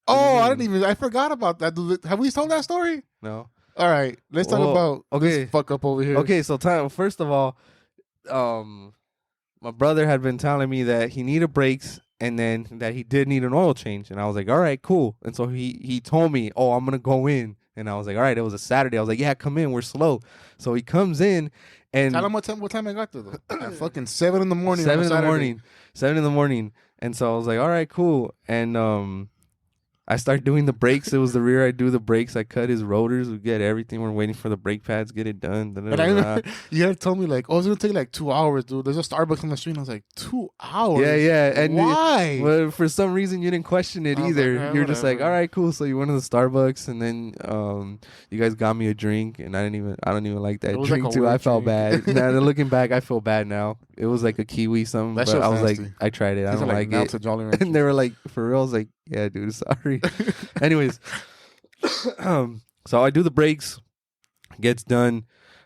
Oh, I forgot about that. Have we told that story? No. All right, let's talk about this fuck up over here. Okay, so first of all, my brother had been telling me that he needed brakes and then that he did need an oil change, and I was like, all right, cool. And so he told me, oh, I'm gonna go in, and I was like, all right. It was a Saturday. I was like, yeah, come in. We're slow. So he comes in, and tell him what time I got there though. At fucking 7 in the morning. 7 in the morning. And so I was like, all right, cool. And I start doing the brakes. It was the rear. I do the brakes. I cut his rotors. We get everything. We're waiting for the brake pads. Get it done. And I remember you had told me like, oh, it's gonna take like 2 hours, dude. There's a Starbucks on the street. And I was like, 2 hours? Yeah. And why? Well, for some reason you didn't question it either. Like, You're just like, all right, cool. So you went to the Starbucks, and then you guys got me a drink, and I don't even like that drink like too. I felt drink. bad. Now looking back, I feel bad now. It was like a kiwi something, That but shit I was nasty. like, I tried it. I don't like it. Jolly Ranchers. And they were like, for real? I was like, yeah, dude, sorry. Anyways, so I do the brakes, gets done.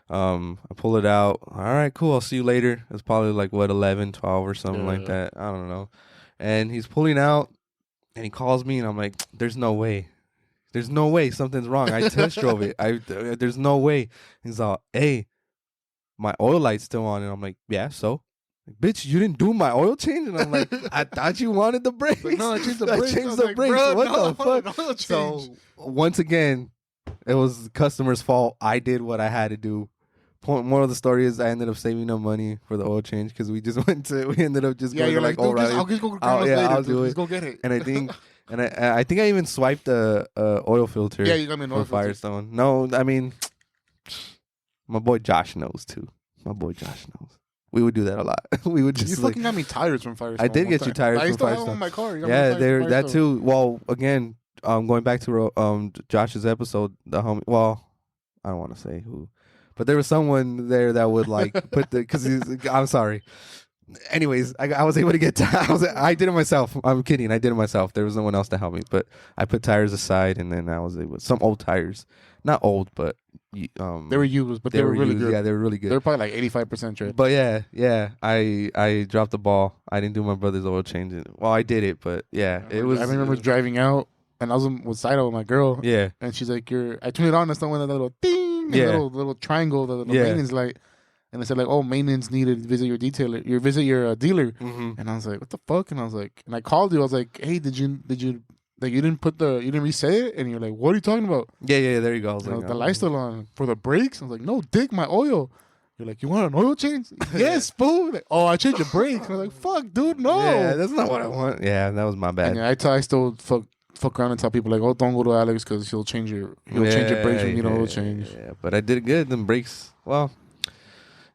I pull it out. All right, cool. I'll see you later. It's probably like 11, 12 or something like that. I don't know. And he's pulling out, and he calls me, and I'm like, there's no way. There's no way something's wrong. I test drove it. There's no way. He's all, hey, my oil light's still on. And I'm like, yeah, so? Bitch, you didn't do my oil change? And I'm like, I thought you wanted the brakes. Like, no, I changed the brakes. I changed the brakes. Bro, What the fuck? So So once again, it was the customer's fault. I did what I had to do. More of the story is I ended up saving no money for the oil change because we ended up just going you're to like, no, O'Reilly. I'll just go I'll do it. Just go get it. And I think, I think I even swiped the oil filter. Yeah, you got me an oil for filter. Firestone. No, I mean, my boy Josh knows too. We would do that a lot. We would just You fucking got me tires from Firestone. I did get you tires I from still have Firestone. them on my car. You got me Yeah, tires there from that Firestone. too. Well, again, going back to Josh's episode, the homie. Well, I don't want to say who, but there was someone there that would like put the because I'm sorry. Anyways, I was able to get. I did it myself. I'm kidding. I did it myself. There was no one else to help me, but I put tires aside, and then I was able some old tires, not old, but They were used, but they were really used. good. Yeah, they were really good. They were probably like 85% tread. But yeah, I dropped the ball. I didn't do my brother's oil change. Well, I did it, but yeah, it was. I remember driving out, and I was with Saito with my girl. Yeah, and she's like, I turned it on, and someone had that little ding, Yeah. little triangle, the Yeah. maintenance light. And they said like, oh, maintenance needed. Visit your detailer. Visit your dealer. mm-hmm. And I was like, what the fuck? And I was like, and I called you. I was like, hey, did you like you didn't reset it? And you're like, what are you talking about? Yeah. There you go. I was And like, the light's still on for the brakes. I was like, no, dick, my oil. You're like, you want an oil change? Yes, fool. Like, oh, I changed the brakes. I was like, fuck, dude, no. Yeah, that's not what I want. Yeah, that was my bad. And yeah, I still fuck around and tell people like, oh, don't go to Alex because he'll change your brakes when you need an oil change. Yeah, but I did it good. Them brakes. Well,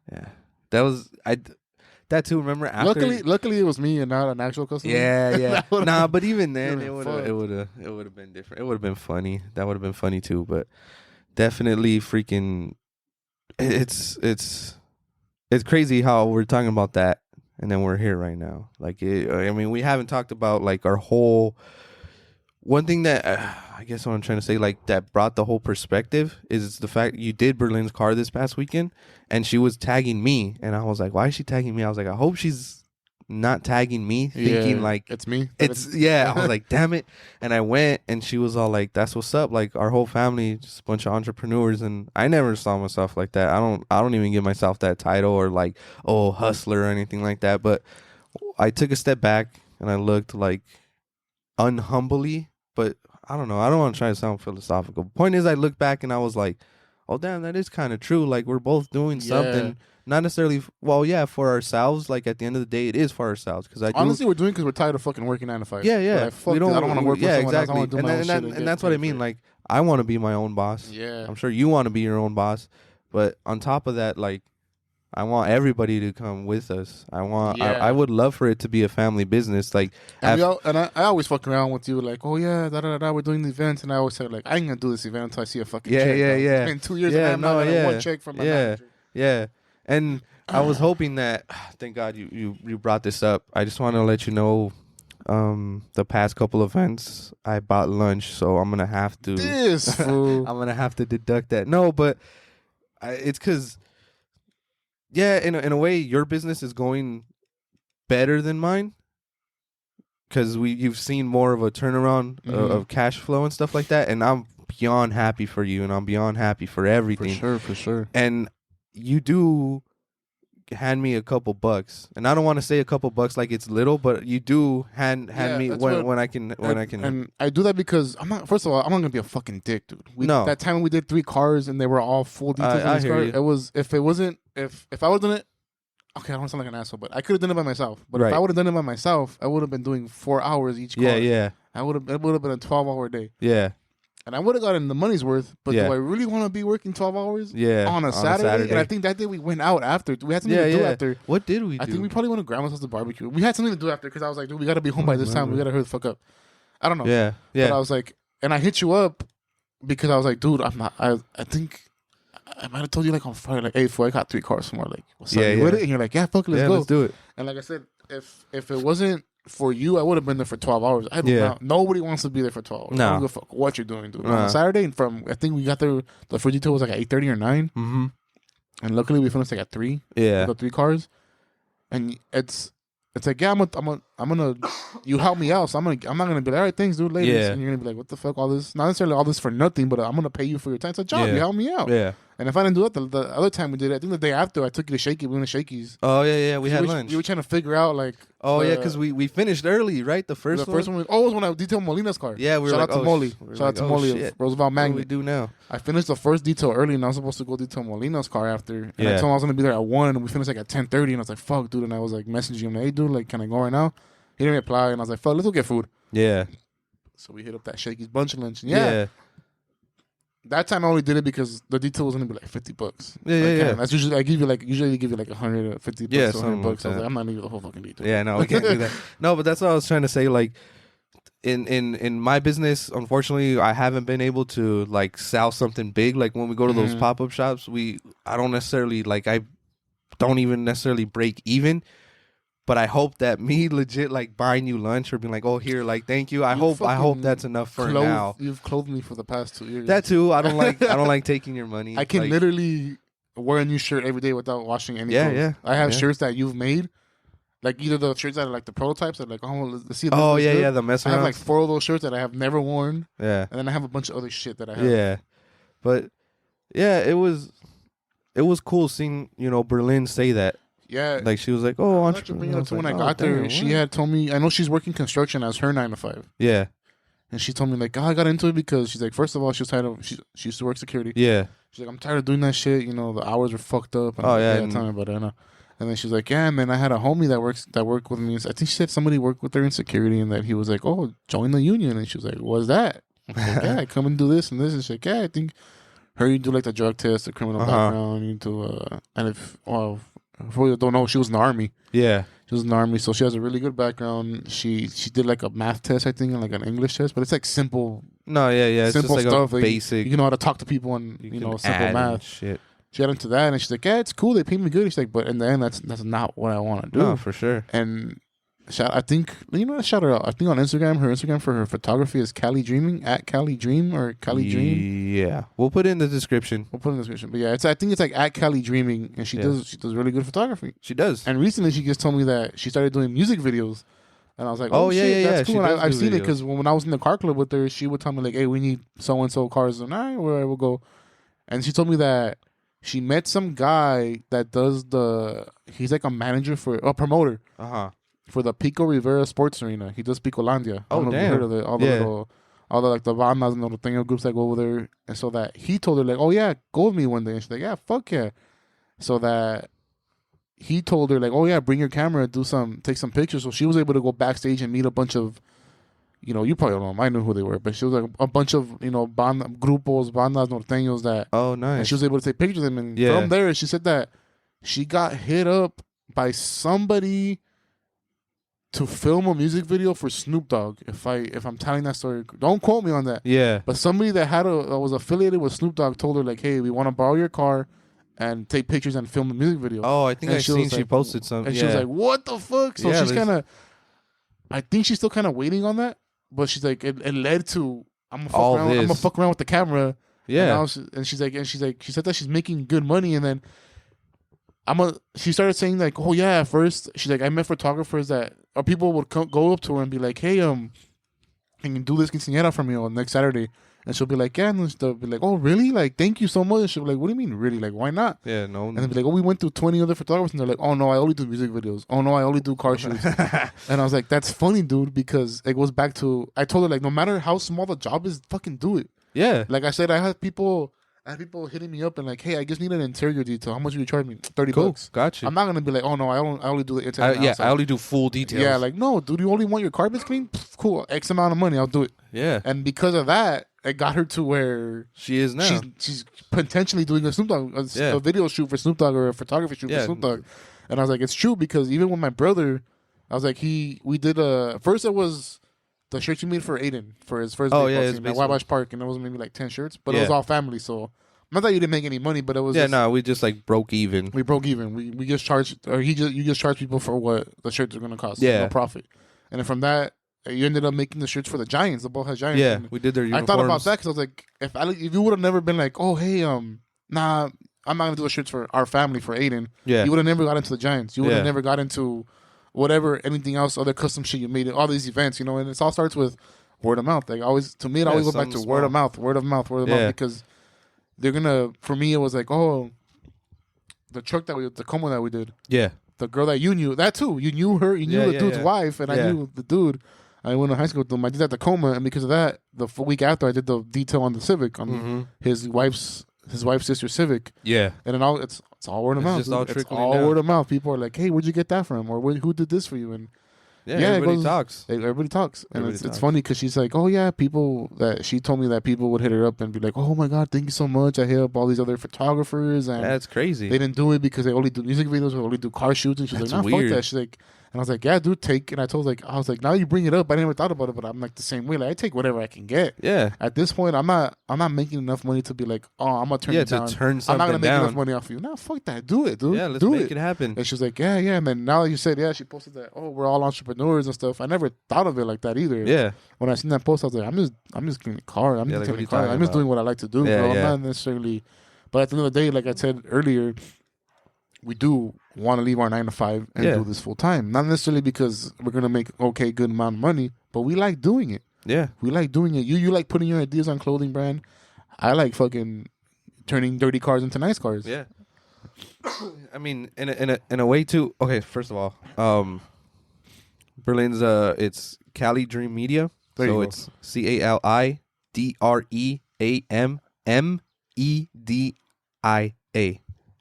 yeah, that was that too. Remember after? Luckily, it was me and not an actual customer. Yeah. Nah, but even then, it been would have been different. It would have been funny. That would have been funny too. But definitely, freaking, it's crazy how we're talking about that, and then we're here right now. Like, I mean, we haven't talked about like our whole. One thing that I guess what I'm trying to say, like that brought the whole perspective is the fact you did Berlin's car this past weekend, and she was tagging me, and I was like, why is she tagging me? I was like, I hope she's not tagging me, thinking like it's me. I was like, damn it, and I went, and she was all like, that's what's up. Like our whole family, just a bunch of entrepreneurs, and I never saw myself like that. I don't even give myself that title or like hustler or anything like that. But I took a step back and I looked like unhumbly. But I don't know. I don't want to try to sound philosophical. Point is, I looked back and I was like, oh, damn, that is kind of true. Like, we're both doing something. Not necessarily, for ourselves. Like, at the end of the day, it is for ourselves. Because honestly, we're doing because we're tired of fucking working 9 to 5. Yeah. I don't want to work for someone else. I exactly. want to do my own shit and that's what I mean. Like, I want to be my own boss. Yeah. I'm sure you want to be your own boss. But on top of that, like, I want everybody to come with us. I would love for it to be a family business. Like, and I always fuck around with you, like, oh yeah, we're doing the events, and I always say, like, I ain't gonna do this event until I see a fucking check. Yeah. It's been 2 years and I'm not gonna one check from my manager. Yeah. And I was hoping that, thank God you brought this up. I just want to let you know, the past couple of events I bought lunch, so I'm gonna have to. This fool. I'm gonna have to deduct that. No, but it's because. Yeah, in a way, your business is going better than mine because you've seen more of a turnaround of cash flow and stuff like that, and I'm beyond happy for you, and I'm beyond happy for everything. For sure. And you do hand me a couple bucks, and I don't want to say a couple bucks like it's little, but you do hand me when I can. And I do that because I'm not. First of all, I'm not gonna be a fucking dick, dude. No. That time when we did 3 cars and they were all full details in this car, it was if I would have done it. Okay, I don't sound like an asshole, but I could have done it by myself. But if I would have done it by myself, I would have been doing 4 hours each car. Yeah. It would have been a 12-hour day. Yeah. And I would have gotten the money's worth, but do I really want to be working 12 hours on a Saturday? And I think that day we went out after. We had something to do after. What did we do? I think we probably went to grandma's house to barbecue. We had something to do after because I was like, dude, we got to be home by this time. We got to hurry the fuck up. I don't know. Yeah. But I was like, and I hit you up because I was like, dude, I'm not, I think I might have told you like on Friday, like, hey, fool, I got 3 cars tomorrow. Like, what's up? You with it? And you're like, yeah, fuck, let's go. Let's do it. And like I said, if it wasn't for you, I would have been there for 12 hours. Nobody wants to be there for 12 hours. No. I don't give a fuck what you're doing, dude. On Saturday, I think we got there, the first detail was like at 8:30 or 9. Mm-hmm. And luckily we finished like at 3. Yeah. The 3 cars. And it's like, yeah, I'm gonna you help me out, so I'm not gonna be like, all right, thanks, dude, later. Yeah. And you're gonna be like, what the fuck, all this, not necessarily all this for nothing, but I'm gonna pay you for your time. It's a job. You help me out. Yeah. And if I didn't do that, the other time we did it, I think the day after I took you to Shaky, we went to Shakey's. Oh yeah, we had lunch. We were trying to figure out like. Oh yeah, because we finished early, right? The first one was when I detailed Molina's car. Yeah, we shout were out like, to Molly. Shout out to Molly of Roosevelt Magnet. What do we do now? I finished the first detail early, and I was supposed to go detail Molina's car after. And I told him I was gonna be there at 1, and we finished like at 10:30, and I was like, "Fuck, dude!" And I was like messaging him, "Hey, dude, like, can I go right now?" He didn't reply, and I was like, "Fuck, let's go get food." Yeah. So we hit up that Shakey's bunch of lunch. And that time I only did it because the detail was gonna be like $50. Yeah. That's usually I give you like 150 bucks or 100 bucks. Like I was like, I'm not leaving the whole fucking detail. Yeah, no, we can't do that. No, but that's what I was trying to say. Like, in my business, unfortunately, I haven't been able to like sell something big. Like when we go to those pop-up shops, I don't necessarily like I don't even necessarily break even. But I hope that me legit like buying you lunch or being like, oh here, like thank you. I hope that's enough for now. You've clothed me for the past 2 years. That too. I don't like taking your money. I can literally wear a new shirt every day without washing any clothes. Yeah. I have shirts that you've made. Like either the shirts that are like the prototypes that like, oh, let's see. Oh yeah, the mess around. I have like 4 of those shirts that I have never worn. Yeah. And then I have a bunch of other shit that I have. Yeah. But yeah, it was cool seeing, Berlin say that. Yeah. Like she was like, oh, entrepreneur. When I got there, she had told me, I know she's working construction as her 9 to 5. Yeah. And she told me like, I got into it because she's like, first of all, she was tired of, she used to work security. Yeah. She's like, I'm tired of doing that shit. The hours are fucked up. And tell me about it. And then she's like, yeah, man, I had a homie that worked with me. I think she said somebody worked with her in security, and that he was like, oh, join the union. And she was like, what's that? I was like, yeah, come and do this and this. And she's like, yeah, I think you do like the drug test, the criminal background, you do, and for you don't know, she was in the army. Yeah. She was in the army, so she has a really good background. She did like a math test, I think, and like an English test, but it's like simple. No, yeah. It's simple just like stuff. A basic. You know how to talk to people and simple math. Shit. She got into that, and she's like, yeah, it's cool. They pay me good. She's like, but in the end, that's not what I want to do. No, for sure. And I think, shout her out. I think on Instagram, her Instagram for her photography is Cali Dreaming, at Cali Dream or Cali Dream. Yeah. We'll put it in the description. But yeah, I think it's like at Cali Dreaming, and she does really good photography. She does. And recently she just told me that she started doing music videos. And I was like, oh shit, that's cool. And I've seen it because when I was in the car club with her, she would tell me like, hey, we need so-and-so cars. And where I will go. And she told me that she met some guy that does he's like a manager a promoter. For the Pico Rivera Sports Arena. He does Picolandia. Oh, damn. If you heard of it. All the like the bandas and the thing groups that go over there. And so that he told her like, oh yeah, go with me one day. And she's like, yeah, fuck yeah. So that he told her like, oh yeah, bring your camera, take some pictures. So she was able to go backstage and meet a bunch of, you know, you probably don't know them. I knew who they were, but she was like a bunch of, you know, grupos, bandas norteños that. Oh, nice. And she was able to take pictures of them. And Yeah. from there, she said that she got hit up by somebody to film a music video for Snoop Dogg. If I'm telling that story, don't quote me on that. Yeah. But somebody that was affiliated with Snoop Dogg told her like, "Hey, we want to borrow your car and take pictures and film a music video." Oh, I think And I seen she like, posted something. and Yeah. she was like, "What the fuck?" So Yeah, she's kind of, I think she's still kind of waiting on that. But she's like, it led to I'm gonna fuck around with the camera. Yeah. And she's like, she said that she's making good money, and then she started saying like, oh yeah, at first she's like, I met photographers that, or people would go up to her and be like, hey, can you do this quinceañera for me on next Saturday? And she'll be like, yeah, and they'll be like, oh really? Like, thank you so much. And she'll be like, what do you mean really? Like, why not? Yeah, no. And they'll be like, oh, we went through 20 other photographers, and they're like, oh no, I only do music videos. Oh no, I only do car shoots. And I was like, that's funny, dude, because it goes back to, I told her like, no matter how small the job is, fucking do it. Yeah. Like I said, I had people hitting me up and like, hey, I just need an interior detail. How much will you charge me? $30 bucks. Gotcha. I'm not gonna be like, oh no, I only do the inside. Yeah, I only do full details. Yeah, like no, dude, you only want your carpets clean? Pff, cool, X amount of money, I'll do it. Yeah. And because of that, it got her to where she is now. She's potentially doing a Snoop Dogg, a video shoot for Snoop Dogg or a photography shoot for Snoop Dogg. And I was like, it's true, because even with my brother, I was like, we did first it was the shirt you made for Aiden for his first baseball team at Wabash Park, and it was maybe like 10 shirts, but it was all family, so not that you didn't make any money, but it was we just like broke even. We broke even. We just charged, or you just charge people for what the shirts are gonna cost. No profit. And then from that, you ended up making the shirts for the Giants, the Bullhead Giants. Yeah, and we did their uniforms. I thought about that because I was like, if you would have never been like, oh hey, nah, I'm not gonna do the shirts for our family for Aiden. Yeah, you would have never got into the Giants. You would have never got into whatever, anything else, other custom shit you made, all these events, you know. And it all starts with word of mouth. Like always, to me, it always goes back to word of mouth, because they're gonna. For me, it was like, oh, the Tacoma that we did. Yeah, the girl that you knew, that too. You knew her. You knew the dude's wife, and I knew the dude. I went to high school with them. I did that Tacoma, and because of that, the week after, I did the detail on the Civic, on his wife's sister's Civic. Yeah, and then it's all word of mouth. It's all word of mouth. People are like, "Hey, where'd you get that from?" Or "Who did this for you?" And everybody talks. Everybody talks, and it's funny because she's like, "Oh yeah, she told me that people would hit her up and be like, oh my god, thank you so much. I hit up all these other photographers, and that's crazy. They didn't do it because they only do music videos or only do car shoots." And she's like, "Nah, fuck that." She's like. And I was like, yeah, dude, take. And I was like, now you bring it up. I never thought about it, but I'm like the same way. Like I take whatever I can get. Yeah. At this point, I'm not making enough money to be like, oh, I'm gonna turn it down. I'm not gonna make enough money off you. Nah, fuck that. Do it, dude. Yeah, let's make it happen. And she was like, yeah. And then now you said, she posted that. Oh, we're all entrepreneurs and stuff. I never thought of it like that either. Yeah. When I seen that post, I was like, I'm just cleaning the car. I'm just doing what I like to do, bro. I'm not necessarily. But at the end of the day, like I said earlier, we do want to leave our 9 to 5 and do this full time. Not necessarily because we're gonna make good amount of money, but we like doing it. Yeah, we like doing it. You like putting your ideas on clothing brand. I like fucking turning dirty cars into nice cars. Yeah. I mean, in a way too. Okay, first of all, Berlin's it's Cali Dream Media. So it's CALIDREAMMEDIA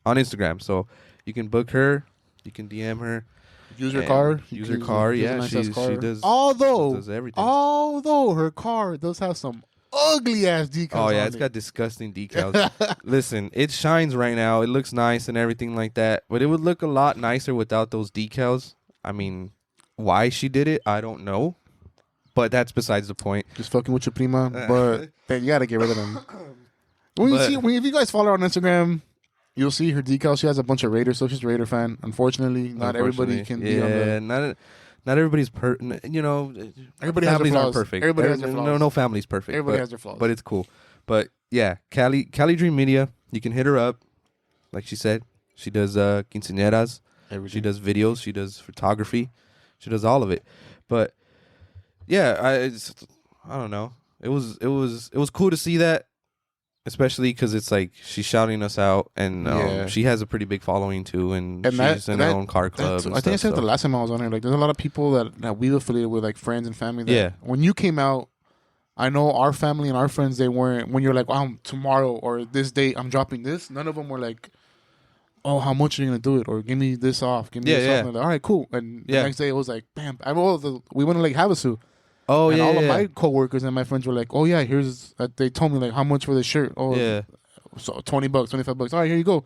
on Instagram. So you can book her, you can DM her, use her car, Yeah, she does. Does everything. Although her car does have some ugly ass decals. Oh yeah, it's got disgusting decals. Listen, it shines right now. It looks nice and everything like that, but it would look a lot nicer without those decals. I mean, why she did it, I don't know, but that's besides the point. Just fucking with your prima, but you gotta get rid of them. If you guys follow her on Instagram, you'll see her decals. She has a bunch of Raiders, so she's a Raider fan. Unfortunately, not everybody can be on the... Not everybody's everybody has their flaws. Perfect. Everybody has their flaws. No family's perfect. Everybody has their flaws. But it's cool. But yeah, Cali Dream Media, you can hit her up. Like she said, she does quinceañeras. She does videos. She does photography. She does all of it. But yeah, I don't know. It was cool to see that. Especially because it's like she's shouting us out, and she has a pretty big following too, and she's in her own car club. I think I said the last time I was on here, like there's a lot of people that we've affiliated with, like friends and family. That when you came out, I know our family and our friends, they weren't, when you're like, tomorrow or this date, I'm dropping this. None of them were like, oh, how much are you gonna do it, or give me this off, give me this off. And like, all right, cool. And the next day it was like, bam, we went to Lake Havasu. Oh, and yeah, all of yeah. my coworkers and my friends were like, "Oh yeah, here's." They told me like how much for the shirt. Oh Yeah. so $20, $25. All right, here you go.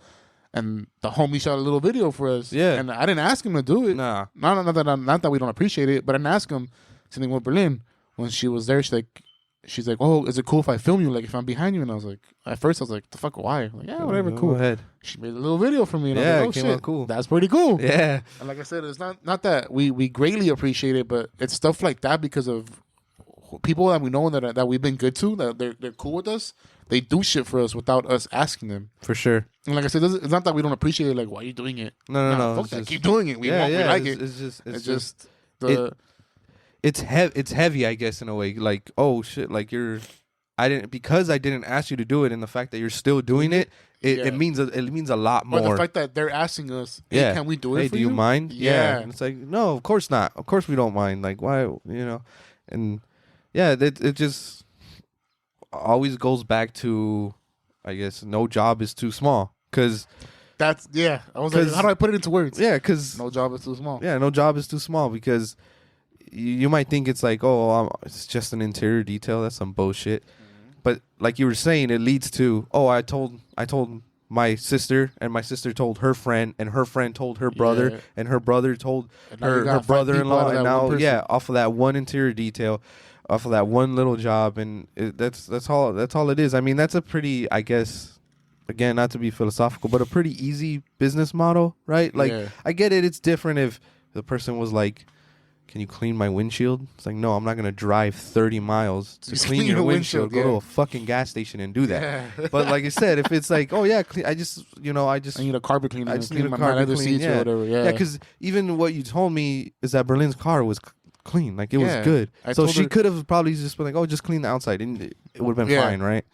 And the homie shot a little video for us. Yeah. And I didn't ask him to do it. Nah. Not that we don't appreciate it, but I didn't ask him. Same thing with Berlin. When she was there, she's like, "Oh, is it cool if I film you? Like if I'm behind you?" And I was like, at first I was like, "The fuck, why?" I'm like, yeah, whatever, cool. Go ahead. She made a little video for me. And Yeah, I was like, it "Oh came shit, out cool. That's pretty cool." Yeah. And like I said, it's not that we greatly appreciate it, but it's stuff like that because of people that we know that we've been good to, that they're cool with us. They do shit for us without us asking them. For sure. And like I said, it's not that we don't appreciate it. Like, why are you doing it? No. Fuck that. Keep doing it. We like it. It's just it's heavy, I guess, in a way. Like, oh shit, like I didn't ask you to do it, and the fact that you're still doing it, it means a lot more. Or the fact that they're asking us, hey, can we do it hey, for do you mind? Yeah. And it's like, no, of course not. Of course we don't mind. Like, why, and yeah, it just always goes back to, I guess, no job is too small. Because I was like, how do I put it into words? Yeah, because no job is too small. Yeah, no job is too small because you might think it's like, oh, it's just an interior detail. That's some bullshit. But like you were saying, it leads to, oh, I told my sister, and my sister told her friend, and her friend told her brother, and her brother told her brother-in-law, and now, off of that one interior detail, off of that one little job, and that's all it is. I mean, that's a pretty, I guess, again, not to be philosophical, but a pretty easy business model, right? Like, I get it. It's different if the person was like, can you clean my windshield? It's like, no, I'm not going to drive 30 miles to clean your windshield. Go to a fucking gas station and do that. Yeah. But like I said, if it's like, oh yeah, I need a carpet cleaner. I just need a carpet cleaner. Or whatever. Yeah, because even what you told me is that Berlin's car was clean. Like, it was good. So she could have probably just been like, oh, just clean the outside. And it would have been fine, right?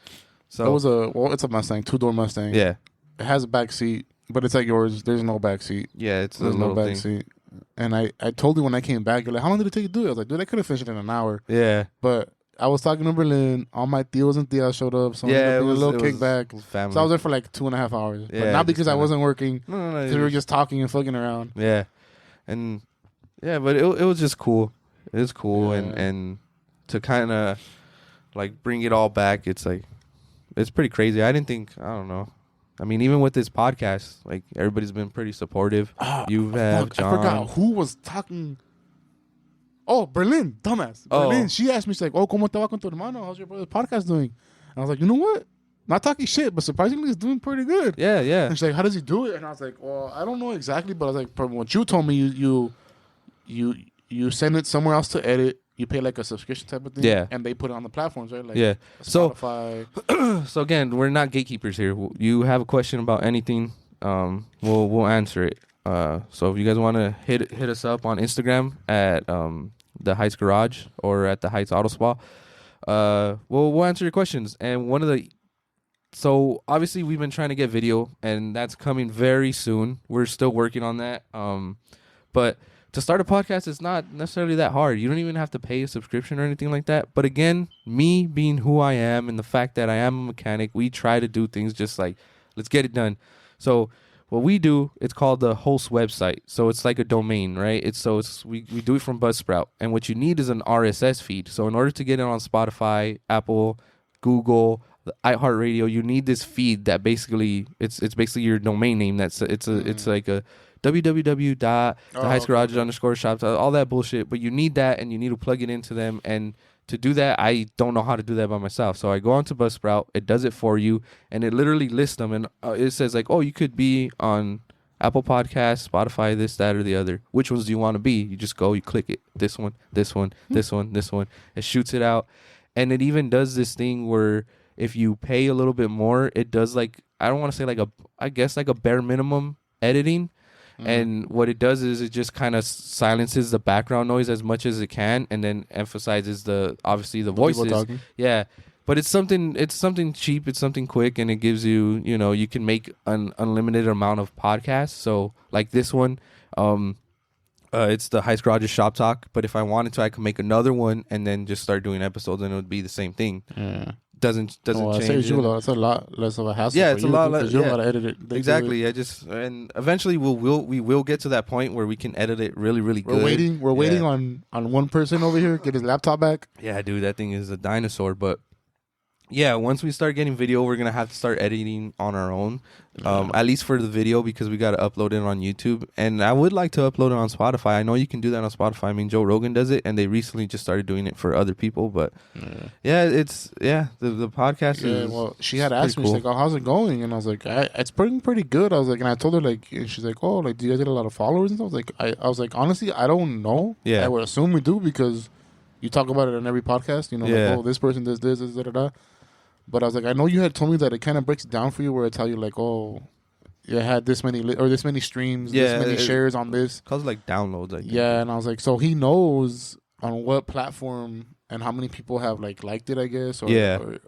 So it's a Mustang, 2-door Mustang. Yeah. It has a back seat, but it's like yours. There's no back seat. Yeah, there's no back seat. And I told you when I came back, you're like, how long did it take you to do it? I was like, dude, I could have finished it in an hour. Yeah. But I was talking to Berlin. All my tios and tias showed up. So it was a little kickback. So I was there for like 2.5 hours. Yeah, but not because I wasn't working. No. Because we were just talking and fucking around. Yeah. And yeah, but it was just cool. It was cool. And to kind of like bring it all back, it's like, it's pretty crazy. I don't know. I mean, even with this podcast, like, everybody's been pretty supportive. You have John. I forgot who was talking. Oh, Berlin, dumbass. Berlin. She asked me, she's like, "Oh, cómo te va con tu hermano? How's your brother's podcast doing?" And I was like, you know what? Not talking shit, but surprisingly, it's doing pretty good. Yeah. And she's like, "How does he do it?" And I was like, "Well, I don't know exactly, but I was like, from what you told me, you send it somewhere else to edit. You pay like a subscription type of thing, and they put it on the platforms, right? Like Spotify. So again, we're not gatekeepers here. You have a question about anything, we'll answer it. So if you guys want to hit us up on Instagram at the Heights Garage or at the Heights Auto Spa, we'll answer your questions. And so obviously we've been trying to get video, and that's coming very soon. We're still working on that. But to start a podcast, it's not necessarily that hard. You don't even have to pay a subscription or anything like that. But again, me being who I am and the fact that I am a mechanic, we try to do things just like, let's get it done. So what we do, it's called the host website. So it's like a domain, right? We do it from Buzzsprout. And what you need is an RSS feed. So in order to get it on Spotify, Apple, Google, the iHeartRadio, you need this feed that basically, it's basically your domain name. It's like a www.theheightsgarage_shops, all that bullshit. But you need that, and you need to plug it into them. And to do that, I don't know how to do that by myself. So I go onto Buzzsprout, it does it for you, and it literally lists them. And it says like, oh, you could be on Apple Podcasts, Spotify, this, that, or the other. Which ones do you want to be? You just go, you click it. This one, this one, this one, this one. It shoots it out. And it even does this thing where if you pay a little bit more, it does like, I don't want to say like a bare minimum editing. And what it does is it just kind of silences the background noise as much as it can, and then emphasizes obviously the voices. Yeah, but it's something cheap, it's something quick, and it gives you, you can make an unlimited amount of podcasts. So like this one, it's the Heights Garage Shop Talk. But if I wanted to, I could make another one and then just start doing episodes, and it would be the same thing. Yeah. doesn't change. Saves you a lot. It's a lot less of a hassle. Yeah, for it's a you lot because less. you don't Yeah, gotta edit it. They do exactly. it. And eventually we will get to that point where we can edit it really really good. We're waiting on one person over here get his laptop back. Yeah, dude, that thing is a dinosaur. But yeah, once we start getting video, we're gonna have to start editing on our own, at least for the video, because we gotta upload it on YouTube. And I would like to upload it on Spotify. I know you can do that on Spotify. I mean, Joe Rogan does it, and they recently just started doing it for other people. But the podcast is. Well, she had asked me, cool. she's like, "Oh, how's it going?" And I was like, "It's pretty good." I was like, and I told her like, and she's like, "Oh, like, do you guys get a lot of followers?" And stuff? I was like, honestly, I don't know. Yeah, I would assume we do because you talk about it on every podcast. You know, like, oh, this person does this, da da da. But I was like, I know you had told me that it kind of breaks it down for you, where it's how you like, oh, you had this many or this many streams, this many shares on this. Cause like downloads, I think. Yeah, and I was like, so he knows on what platform and how many people have like liked it, I guess, or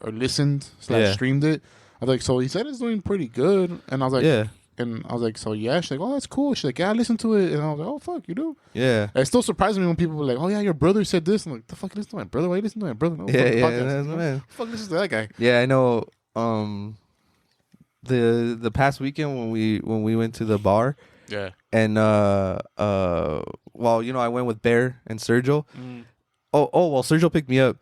listened / streamed it. I was like, so he said it's doing pretty good, and I was like, and I was like, so yeah. She's like, oh, that's cool. She's like, yeah, I listened to it, and I was like, oh fuck, you do? Yeah. It still surprises me when people were like, oh yeah, your brother said this. I'm like, the fuck, you listen to my brother? Why you listen to my brother? No, Man. Fuck, listen to that guy. Yeah, I know. The past weekend when we went to the bar. Yeah. And well, you know, I went with Bear and Sergio. Well, Sergio picked me up,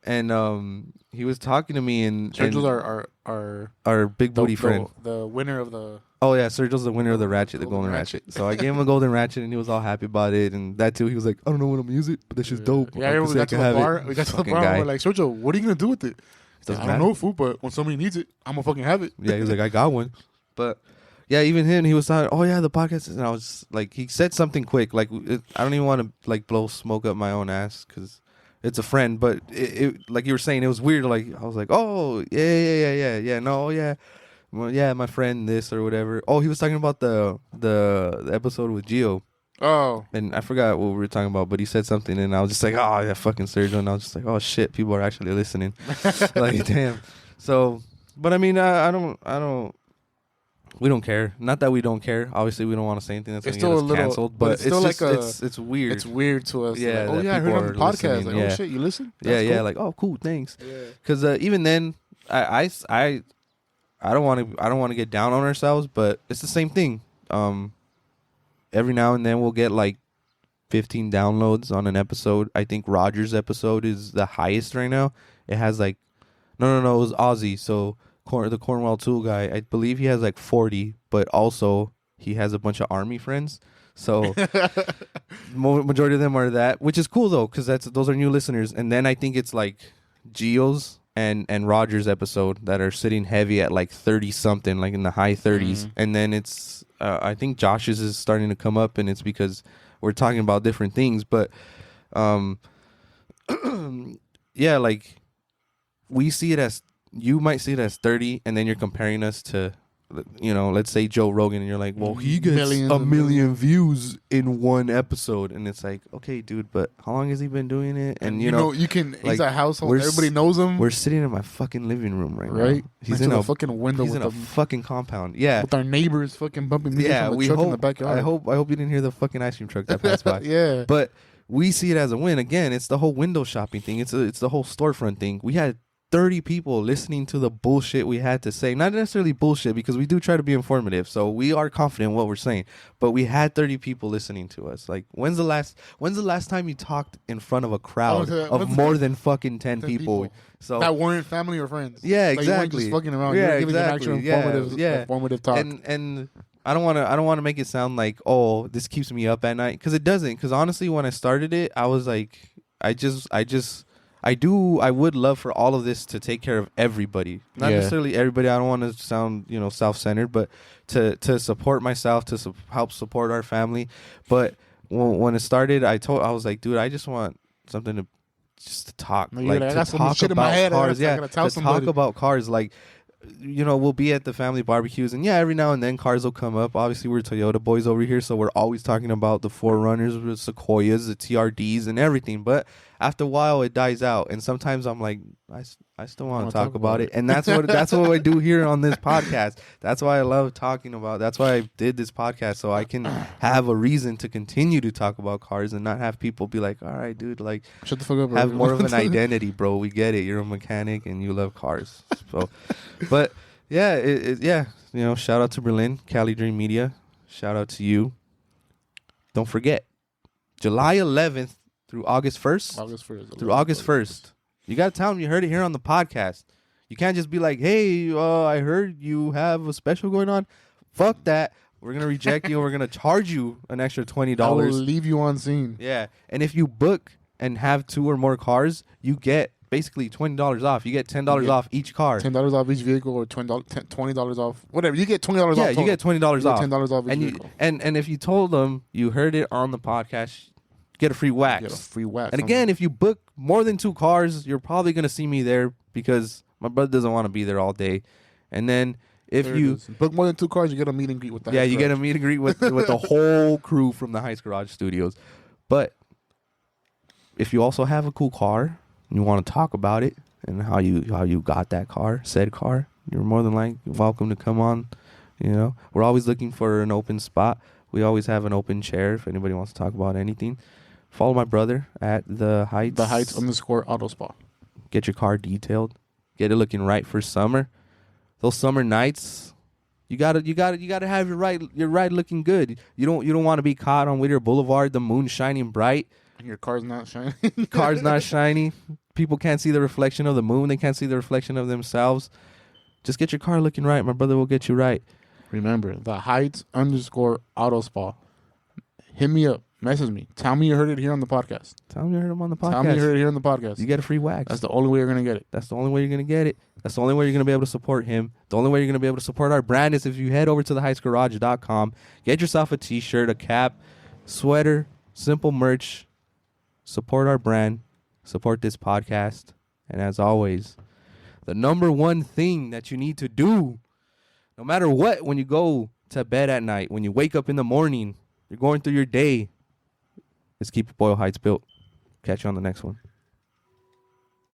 and he was talking to me, and Sergio's our big booty friend, the winner of the. Oh yeah, Sergio's the winner of the Ratchet, the Golden Ratchet. So I gave him a Golden Ratchet, and he was all happy about it. And that too, he was like, "I don't know what I'm using, but this shit's dope." Yeah, we got to the bar. We got to the bar. And we're like, Sergio, what are you gonna do with it? I don't know, fool, but when somebody needs it, I'm gonna fucking have it. Yeah, he was like, I got one. But yeah, even him, he was like, oh yeah, the podcast. And I was just, like, he said something quick. Like, I don't even want to like blow smoke up my own ass because it's a friend. But it like you were saying, it was weird. Like I was like, oh yeah, no, yeah. Well, yeah, my friend, this or whatever. Oh, he was talking about the episode with Gio. Oh. And I forgot what we were talking about, but he said something, and I was just like, oh, yeah, fucking Sergio. And I was just like, oh, shit, people are actually listening. Like, damn. So, but I mean, I don't, we don't care. Not that we don't care. Obviously, we don't want to say anything that's going to get us canceled, but it's just, like it's weird. It's weird to us. Yeah. Like, oh, yeah, I heard on the podcast. Like, oh, shit, you listen? That's cool. Like, oh, cool, thanks. Because even then, I don't want to get down on ourselves, but it's the same thing. Every now and then we'll get like 15 downloads on an episode. I think Roger's episode is the highest right now. It has like, no, it was Ozzy. So the Cornwall Tool guy, I believe he has like 40, but also he has a bunch of army friends. So majority of them are that, which is cool though, because those are new listeners. And then I think it's like Gio's and Roger's episode that are sitting heavy at like 30 something, like in the high 30s. And then it's I think Josh's is starting to come up, and it's because we're talking about different things. But yeah, like we see it as, you might see it as 30, and then you're comparing us to, you know, let's say Joe Rogan, and you're like, well, he gets a million views in one episode, and it's like, okay, dude, but how long has he been doing it? And you know, you can, like, he's a household, everybody knows him. We're sitting in my fucking living room right now. He's in a fucking window. He's in a fucking compound. Yeah, with our neighbors fucking bumping music from the truck in the backyard. I hope you didn't hear the fucking ice cream truck that passed by. Yeah, but we see it as a win. Again, it's the whole window shopping thing. It's the whole storefront thing. We had 30 people listening to the bullshit we had to say. Not necessarily bullshit, because we do try to be informative, so we are confident in what we're saying. But we had 30 people listening to us. Like, when's the last time you talked in front of a crowd of more than fucking 10 people? So that weren't family or friends. Yeah, like, exactly. You weren't just fucking around. Yeah, you were giving an actual informative talk. And I don't want to make it sound like, oh, this keeps me up at night, because it doesn't. Because honestly, when I started it, I was like, I would love for all of this to take care of everybody. Not necessarily everybody. I don't want to sound, you know, self-centered, but to support myself, to help support our family. But when it started, I was like, dude, I just want something to talk. No, like, I to got talk shit in my head. Cars. Yeah, to talk about cars. Like, you know, we'll be at the family barbecues, and every now and then cars will come up. Obviously, we're Toyota boys over here, so we're always talking about the 4Runners, the Sequoias, the TRDs, and everything. But after a while it dies out, and sometimes I'm like, I still want wanna to talk about it, and that's what I do here on this podcast. That's why I love talking about. That's why I did this podcast, so I can have a reason to continue to talk about cars and not have people be like, all right, dude, like Shut the fuck up. have bro. more of an identity, bro. We get it. You're a mechanic and you love cars. So, but yeah, yeah. You know, shout out to Berlin, Cali Dream Media. Shout out to you. Don't forget, July 11th through August 1st. August 1st. Through August 1st. You got to tell them you heard it here on the podcast. You can't just be like, hey, I heard you have a special going on. Fuck that. We're going to reject you. We're going to charge you an extra $20. I will leave you on scene. Yeah. And if you book and have 2 or more cars, you get basically $20 off. You get $10 off each car. $10 off each vehicle, or $20 off. Whatever. You get $20 off. Yeah, you get $20 off. $10 off each And vehicle. and if you told them you heard it on the podcast, get a free wax. Get a free wax. And again, if you book more than 2 cars, you're probably going to see me there because my brother doesn't want to be there all day. And then if There it you is. Book more than 2 cars, you get a meet and greet with that. you get a meet and greet with the whole crew from the Heights Garage Studios. But if you also have a cool car and you want to talk about it and how you got that car, said car, you're more than welcome to come on. You know, we're always looking for an open spot. We always have an open chair if anybody wants to talk about anything. Follow my brother at the Heights. The Heights _ Auto Spa. Get your car detailed. Get it looking right for summer. Those summer nights, you gotta have your ride looking good. You don't want to be caught on Whittier Boulevard, the moon shining bright. And your car's not shiny. Car's not shiny. People can't see the reflection of the moon. They can't see the reflection of themselves. Just get your car looking right. My brother will get you right. Remember, the Heights _ Auto Spa. Hit me up. Message me. Tell me you heard it here on the podcast. Tell me you heard him on the podcast. Tell me you heard it here on the podcast. You get a free wax. That's the only way you're going to get it. That's the only way you're going to get it. That's the only way you're going to be able to support him. The only way you're going to be able to support our brand is if you head over to theheightsgarage.com, get yourself a t-shirt, a cap, sweater, simple merch. Support our brand. Support this podcast. And as always, the number one thing that you need to do, no matter what, when you go to bed at night, when you wake up in the morning, you're going through your day, is keep Boyle Heights built. Catch you on the next one.